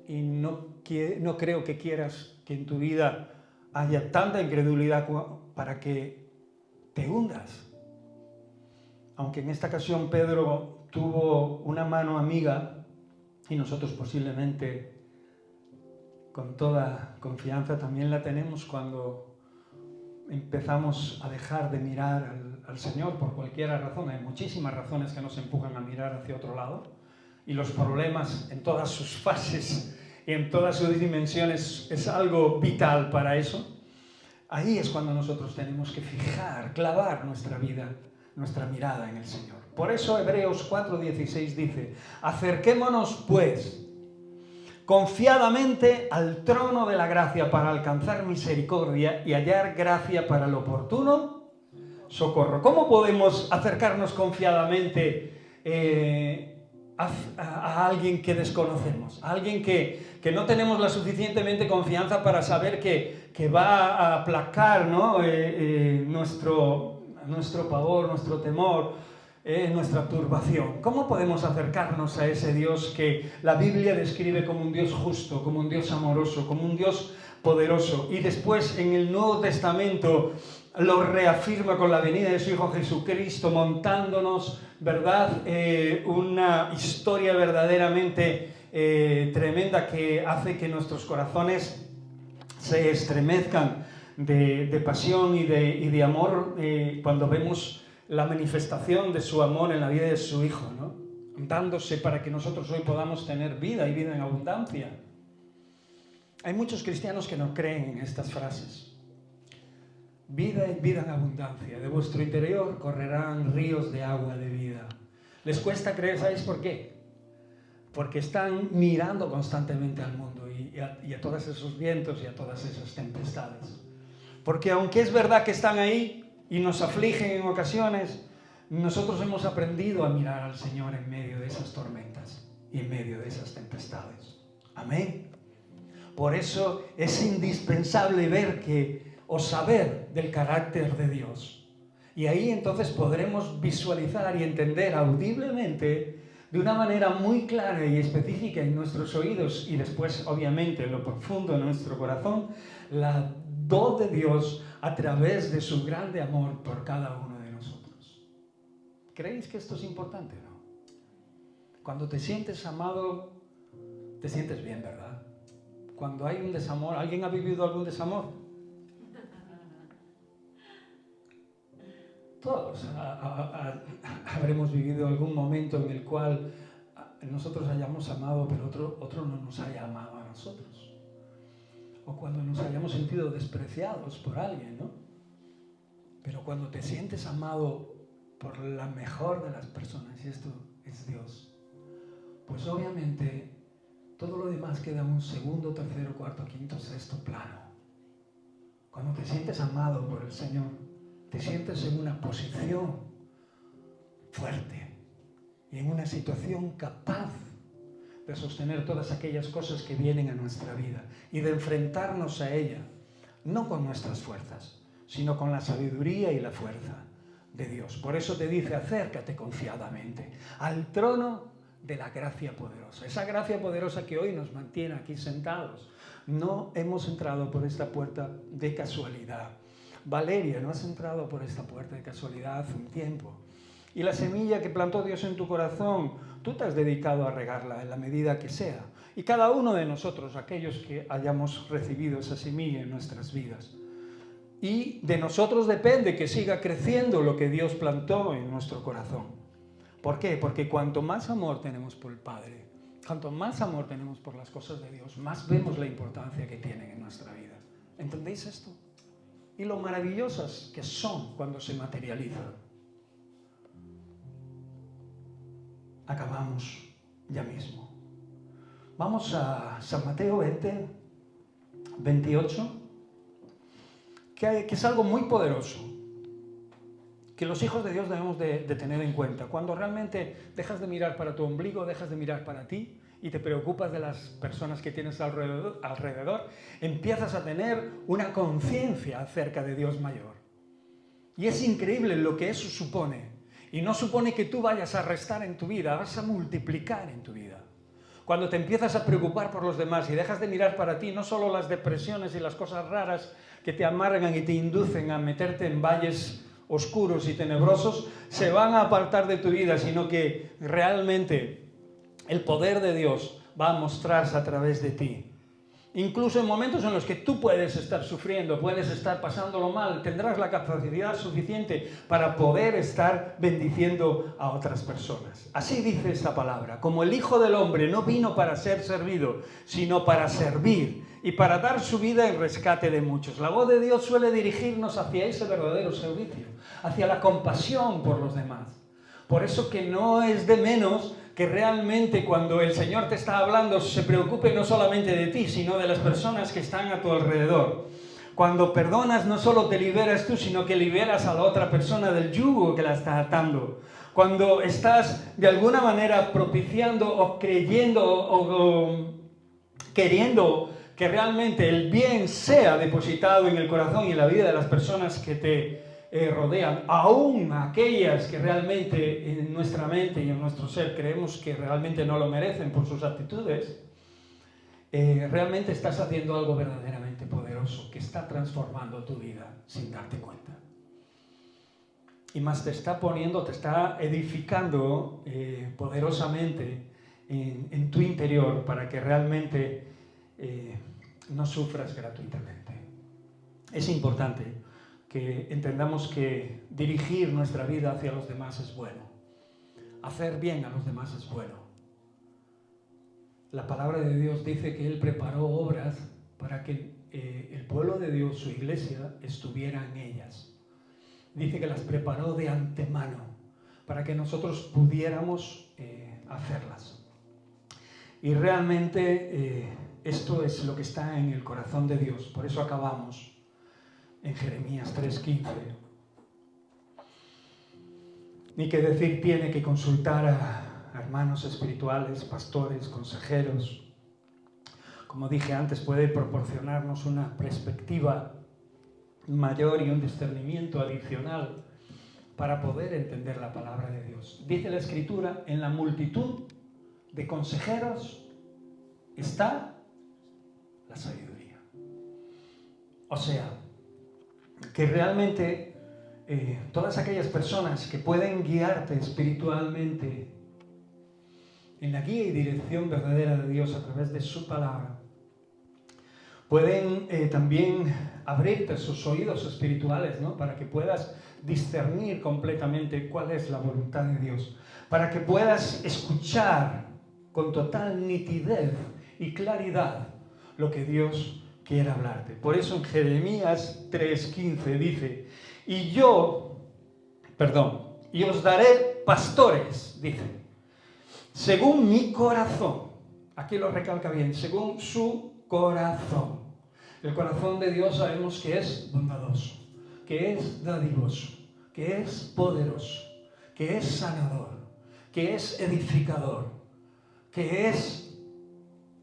Y no creo que quieras que en tu vida haya tanta incredulidad para que te hundas. Aunque en esta ocasión Pedro tuvo una mano amiga y nosotros posiblemente con toda confianza también la tenemos cuando empezamos a dejar de mirar al Señor por cualquier razón. Hay muchísimas razones que nos empujan a mirar hacia otro lado y los problemas en todas sus fases y en todas sus dimensiones es algo vital para eso. Ahí es cuando nosotros tenemos que clavar nuestra vida, nuestra mirada en el Señor. Por eso Hebreos 4:16 dice: acerquémonos pues confiadamente al trono de la gracia para alcanzar misericordia y hallar gracia para el oportuno socorro. ¿Cómo podemos acercarnos confiadamente a alguien que desconocemos? A alguien que no tenemos la suficientemente confianza para saber que va a aplacar, ¿no? nuestro pavor, nuestro temor, nuestra turbación. ¿Cómo podemos acercarnos a ese Dios que la Biblia describe como un Dios justo, como un Dios amoroso, como un Dios poderoso? Y después en el Nuevo Testamento lo reafirma con la venida de su Hijo Jesucristo, montándonos, ¿verdad? Una historia verdaderamente tremenda que hace que nuestros corazones se estremezcan de pasión y de amor cuando vemos la manifestación de su amor en la vida de su Hijo, ¿no? Dándose para que nosotros hoy podamos tener vida y vida en abundancia. Hay muchos cristianos que no creen en estas frases. Vida y vida en abundancia. De vuestro interior correrán ríos de agua de vida. Les cuesta creer, ¿sabéis por qué? Porque están mirando constantemente al mundo y a todos esos vientos y a todas esas tempestades. Porque aunque es verdad que están ahí y nos afligen en ocasiones, nosotros hemos aprendido a mirar al Señor en medio de esas tormentas y en medio de esas tempestades. Amén. Por eso es indispensable ver o saber del carácter de Dios. Y ahí entonces podremos visualizar y entender audiblemente de una manera muy clara y específica en nuestros oídos y después obviamente en lo profundo de nuestro corazón la voz de Dios a través de su grande amor por cada uno de nosotros. ¿Creéis que esto es importante, no? Cuando te sientes amado, te sientes bien, ¿verdad? Cuando hay un desamor, ¿alguien ha vivido algún desamor? Todos habremos vivido algún momento en el cual nosotros hayamos amado, pero otro no nos haya amado a nosotros. O cuando nos hayamos sentido despreciados por alguien, ¿no? Pero cuando te sientes amado por la mejor de las personas, y esto es Dios, pues obviamente todo lo demás queda en un segundo, tercero, cuarto, quinto, sexto plano. cuando te sientes amado por el Señor, te sientes en una posición fuerte y en una situación capaz de sostener todas aquellas cosas que vienen a nuestra vida y de enfrentarnos a ella, no con nuestras fuerzas, sino con la sabiduría y la fuerza de Dios. Por eso te dice, acércate confiadamente al trono de la gracia poderosa. Esa gracia poderosa que hoy nos mantiene aquí sentados. No hemos entrado por esta puerta de casualidad. Valeria, no has entrado por esta puerta de casualidad hace un tiempo. Y la semilla que plantó Dios en tu corazón, tú te has dedicado a regarla en la medida que sea. Y cada uno de nosotros, aquellos que hayamos recibido esa semilla en nuestras vidas. Y de nosotros depende que siga creciendo lo que Dios plantó en nuestro corazón. ¿Por qué? Porque cuanto más amor tenemos por el Padre, cuanto más amor tenemos por las cosas de Dios, más vemos la importancia que tienen en nuestra vida. ¿Entendéis esto? Y lo maravillosas que son cuando se materializan. Acabamos ya mismo. Vamos a San Mateo 20, 28, que es algo muy poderoso, que los hijos de Dios debemos de tener en cuenta. Cuando realmente dejas de mirar para tu ombligo, dejas de mirar para ti y te preocupas de las personas que tienes alrededor, empiezas a tener una conciencia acerca de Dios mayor. Y es increíble lo que eso supone. Y no supone que tú vayas a restar en tu vida, vas a multiplicar en tu vida. Cuando te empiezas a preocupar por los demás y dejas de mirar para ti, no solo las depresiones y las cosas raras que te amargan y te inducen a meterte en valles oscuros y tenebrosos, se van a apartar de tu vida, sino que realmente el poder de Dios va a mostrarse a través de ti. Incluso en momentos en los que tú puedes estar sufriendo, puedes estar pasándolo mal, tendrás la capacidad suficiente para poder estar bendiciendo a otras personas. Así dice esta palabra: como el Hijo del Hombre no vino para ser servido, sino para servir y para dar su vida en rescate de muchos. La voz de Dios suele dirigirnos hacia ese verdadero servicio, hacia la compasión por los demás. Por eso que no es de menos que realmente cuando el Señor te está hablando se preocupe no solamente de ti, sino de las personas que están a tu alrededor. Cuando perdonas no solo te liberas tú, sino que liberas a la otra persona del yugo que la está atando. Cuando estás de alguna manera propiciando o creyendo o queriendo que realmente el bien sea depositado en el corazón y en la vida de las personas que te rodean, aún aquellas que realmente en nuestra mente y en nuestro ser creemos que realmente no lo merecen por sus actitudes, realmente estás haciendo algo verdaderamente poderoso que está transformando tu vida sin darte cuenta. Y más te está poniendo, te está edificando poderosamente en tu interior para que realmente no sufras gratuitamente. Es importante que entendamos que dirigir nuestra vida hacia los demás es bueno. Hacer bien a los demás es bueno. La palabra de Dios dice que Él preparó obras para que el pueblo de Dios, su iglesia, estuviera en ellas. Dice que las preparó de antemano para que nosotros pudiéramos hacerlas. Y realmente esto es lo que está en el corazón de Dios. Por eso acabamos en Jeremías 3:15. Ni que decir tiene que consultar a hermanos espirituales, pastores, consejeros. Como dije antes, puede proporcionarnos una perspectiva mayor y un discernimiento adicional para poder entender la palabra de Dios. Dice la Escritura, en la multitud de consejeros está la sabiduría. O sea, que realmente todas aquellas personas que pueden guiarte espiritualmente en la guía y dirección verdadera de Dios a través de su palabra, pueden también abrirte sus oídos espirituales, ¿no? Para que puedas discernir completamente cuál es la voluntad de Dios, para que puedas escuchar con total nitidez y claridad lo que Dios quiere hablarte. Por eso en Jeremías 3:15 dice, y os daré pastores, dice, según mi corazón. Aquí lo recalca bien, según su corazón. El corazón de Dios sabemos que es bondadoso, que es dadivoso, que es poderoso, que es sanador, que es edificador, que es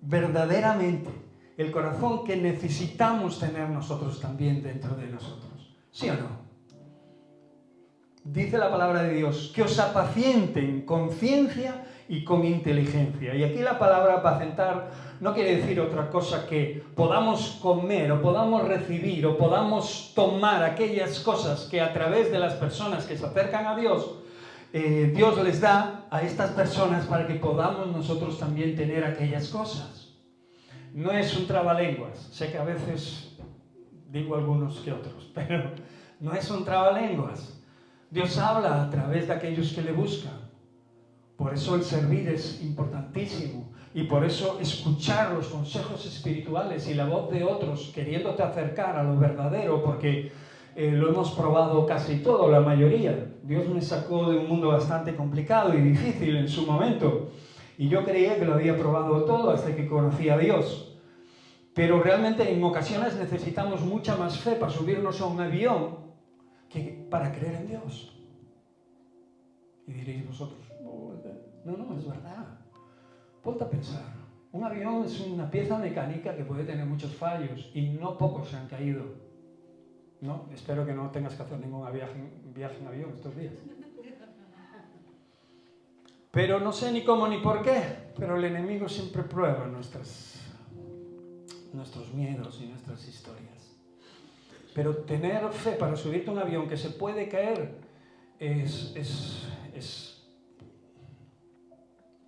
verdaderamente el corazón que necesitamos tener nosotros también dentro de nosotros. ¿Sí o no? Dice la palabra de Dios, que os apacienten con ciencia y con inteligencia. Y aquí la palabra apacentar no quiere decir otra cosa que podamos comer o podamos recibir o podamos tomar aquellas cosas que a través de las personas que se acercan a Dios, Dios les da a estas personas para que podamos nosotros también tener aquellas cosas. No es un trabalenguas. Sé que a veces digo algunos que otros, pero no es un trabalenguas. Dios habla a través de aquellos que le buscan. Por eso el servir es importantísimo. Y por eso escuchar los consejos espirituales y la voz de otros queriéndote acercar a lo verdadero, porque lo hemos probado casi todo, la mayoría. Dios me sacó de un mundo bastante complicado y difícil en su momento. Y yo creía que lo había probado todo hasta que conocí a Dios. Pero realmente en ocasiones necesitamos mucha más fe para subirnos a un avión que para creer en Dios. Y diréis vosotros, no, es verdad. Ponte a pensar. Un avión es una pieza mecánica que puede tener muchos fallos y no pocos se han caído. ¿No? Espero que no tengas que hacer ningún viaje en avión estos días. Pero no sé ni cómo ni por qué, pero el enemigo siempre prueba nuestros miedos y nuestras historias. Pero tener fe para subirte a un avión que se puede caer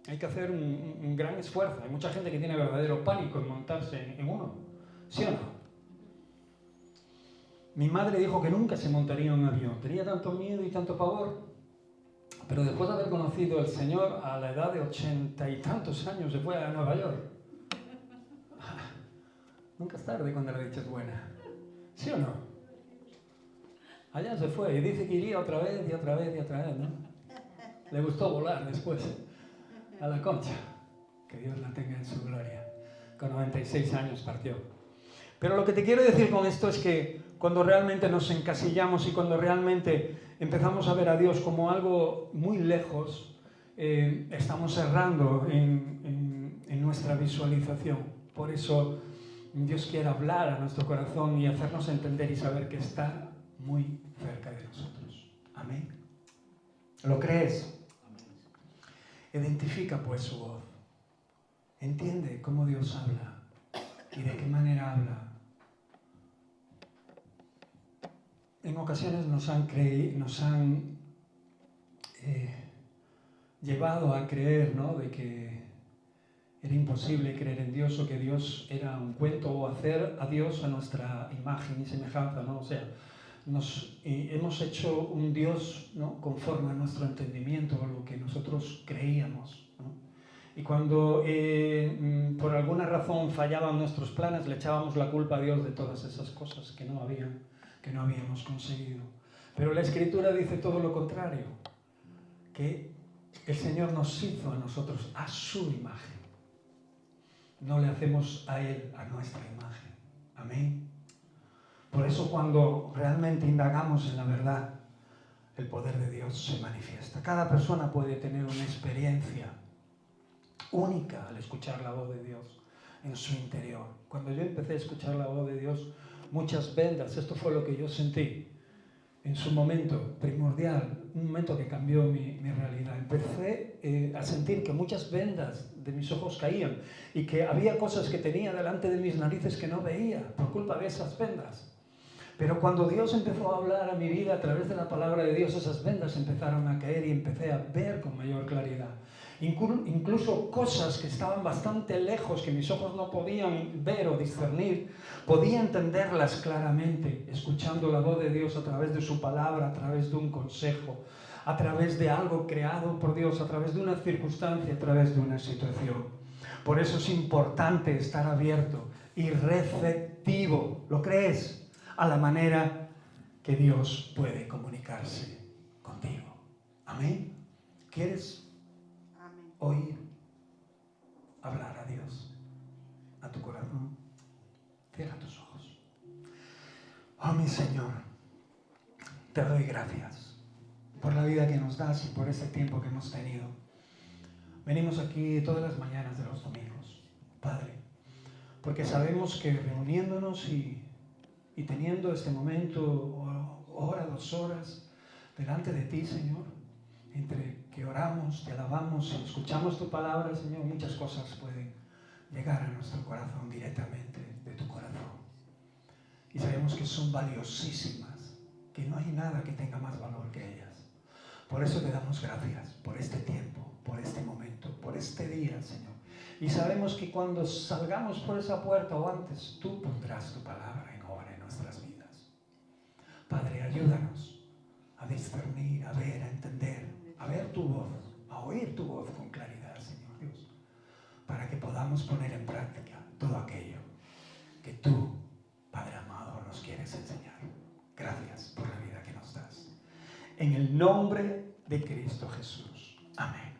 hay que hacer un gran esfuerzo. Hay mucha gente que tiene verdadero pánico en montarse en uno. ¿Sí o no? Mi madre dijo que nunca se montaría en un avión. Tenía tanto miedo y tanto pavor. Pero después de haber conocido al Señor a la edad de 80 y tantos años se fue a Nueva York. Nunca es tarde cuando la dicha es buena. ¿Sí o no? Allá se fue y dice que iría otra vez y otra vez y otra vez, ¿no? Le gustó volar después a la Concha. Que Dios la tenga en su gloria. Con 96 años partió. Pero lo que te quiero decir con esto es que cuando realmente nos encasillamos y cuando realmente empezamos a ver a Dios como algo muy lejos, estamos errando en nuestra visualización. Por eso Dios quiere hablar a nuestro corazón y hacernos entender y saber que está muy cerca de nosotros. Amén. ¿Lo crees? Identifica pues su voz. Entiende cómo Dios habla y de qué manera habla. En ocasiones nos han llevado a creer, ¿no?, de que era imposible creer en Dios o que Dios era un cuento o hacer a Dios a nuestra imagen y semejanza, ¿no? O sea, hemos hecho un Dios, ¿no?, conforme a nuestro entendimiento o lo que nosotros creíamos, ¿no? Y cuando por alguna razón fallaban nuestros planes, le echábamos la culpa a Dios de todas esas cosas que no habíamos conseguido. Pero la Escritura dice todo lo contrario, que el Señor nos hizo a nosotros a su imagen. No le hacemos a Él a nuestra imagen. Amén. Por eso cuando realmente indagamos en la verdad, el poder de Dios se manifiesta. Cada persona puede tener una experiencia única al escuchar la voz de Dios en su interior. Cuando yo empecé a escuchar la voz de Dios, muchas vendas, esto fue lo que yo sentí en su momento primordial, un momento que cambió mi realidad. Empecé a sentir que muchas vendas de mis ojos caían y que había cosas que tenía delante de mis narices que no veía por culpa de esas vendas. Pero cuando Dios empezó a hablar a mi vida a través de la palabra de Dios, esas vendas empezaron a caer y empecé a ver con mayor claridad. Incluso cosas que estaban bastante lejos, que mis ojos no podían ver o discernir, podía entenderlas claramente, escuchando la voz de Dios a través de su palabra, a través de un consejo, a través de algo creado por Dios, a través de una circunstancia, a través de una situación. Por eso es importante estar abierto y receptivo, ¿lo crees?, a la manera que Dios puede comunicarse contigo. Amén. ¿Quieres oír hablar a Dios a tu corazón? Cierra tus ojos. te doy gracias por la vida que nos das y por este tiempo que hemos tenido. Venimos aquí todas las mañanas de los domingos, Padre, porque sabemos que reuniéndonos y teniendo este momento, hora, 2 horas, delante de ti, Señor, entre que oramos, te alabamos y escuchamos tu palabra, Señor, muchas cosas pueden llegar a nuestro corazón directamente de tu corazón. Y sabemos que son valiosísimas, que no hay nada que tenga más valor que ellas. Por eso te damos gracias por este tiempo, por este momento, por este día, Señor. Y sabemos que cuando salgamos por esa puerta o antes, tú pondrás tu palabra en obra en nuestras vidas. Padre, ayúdanos a discernir, a ver, a entender, a ver tu voz, a oír tu voz con claridad, Señor Dios, para que podamos poner en práctica todo aquello que tú, Padre amado, nos quieres enseñar. Gracias por la vida que nos das. En el nombre de Cristo Jesús. Amén.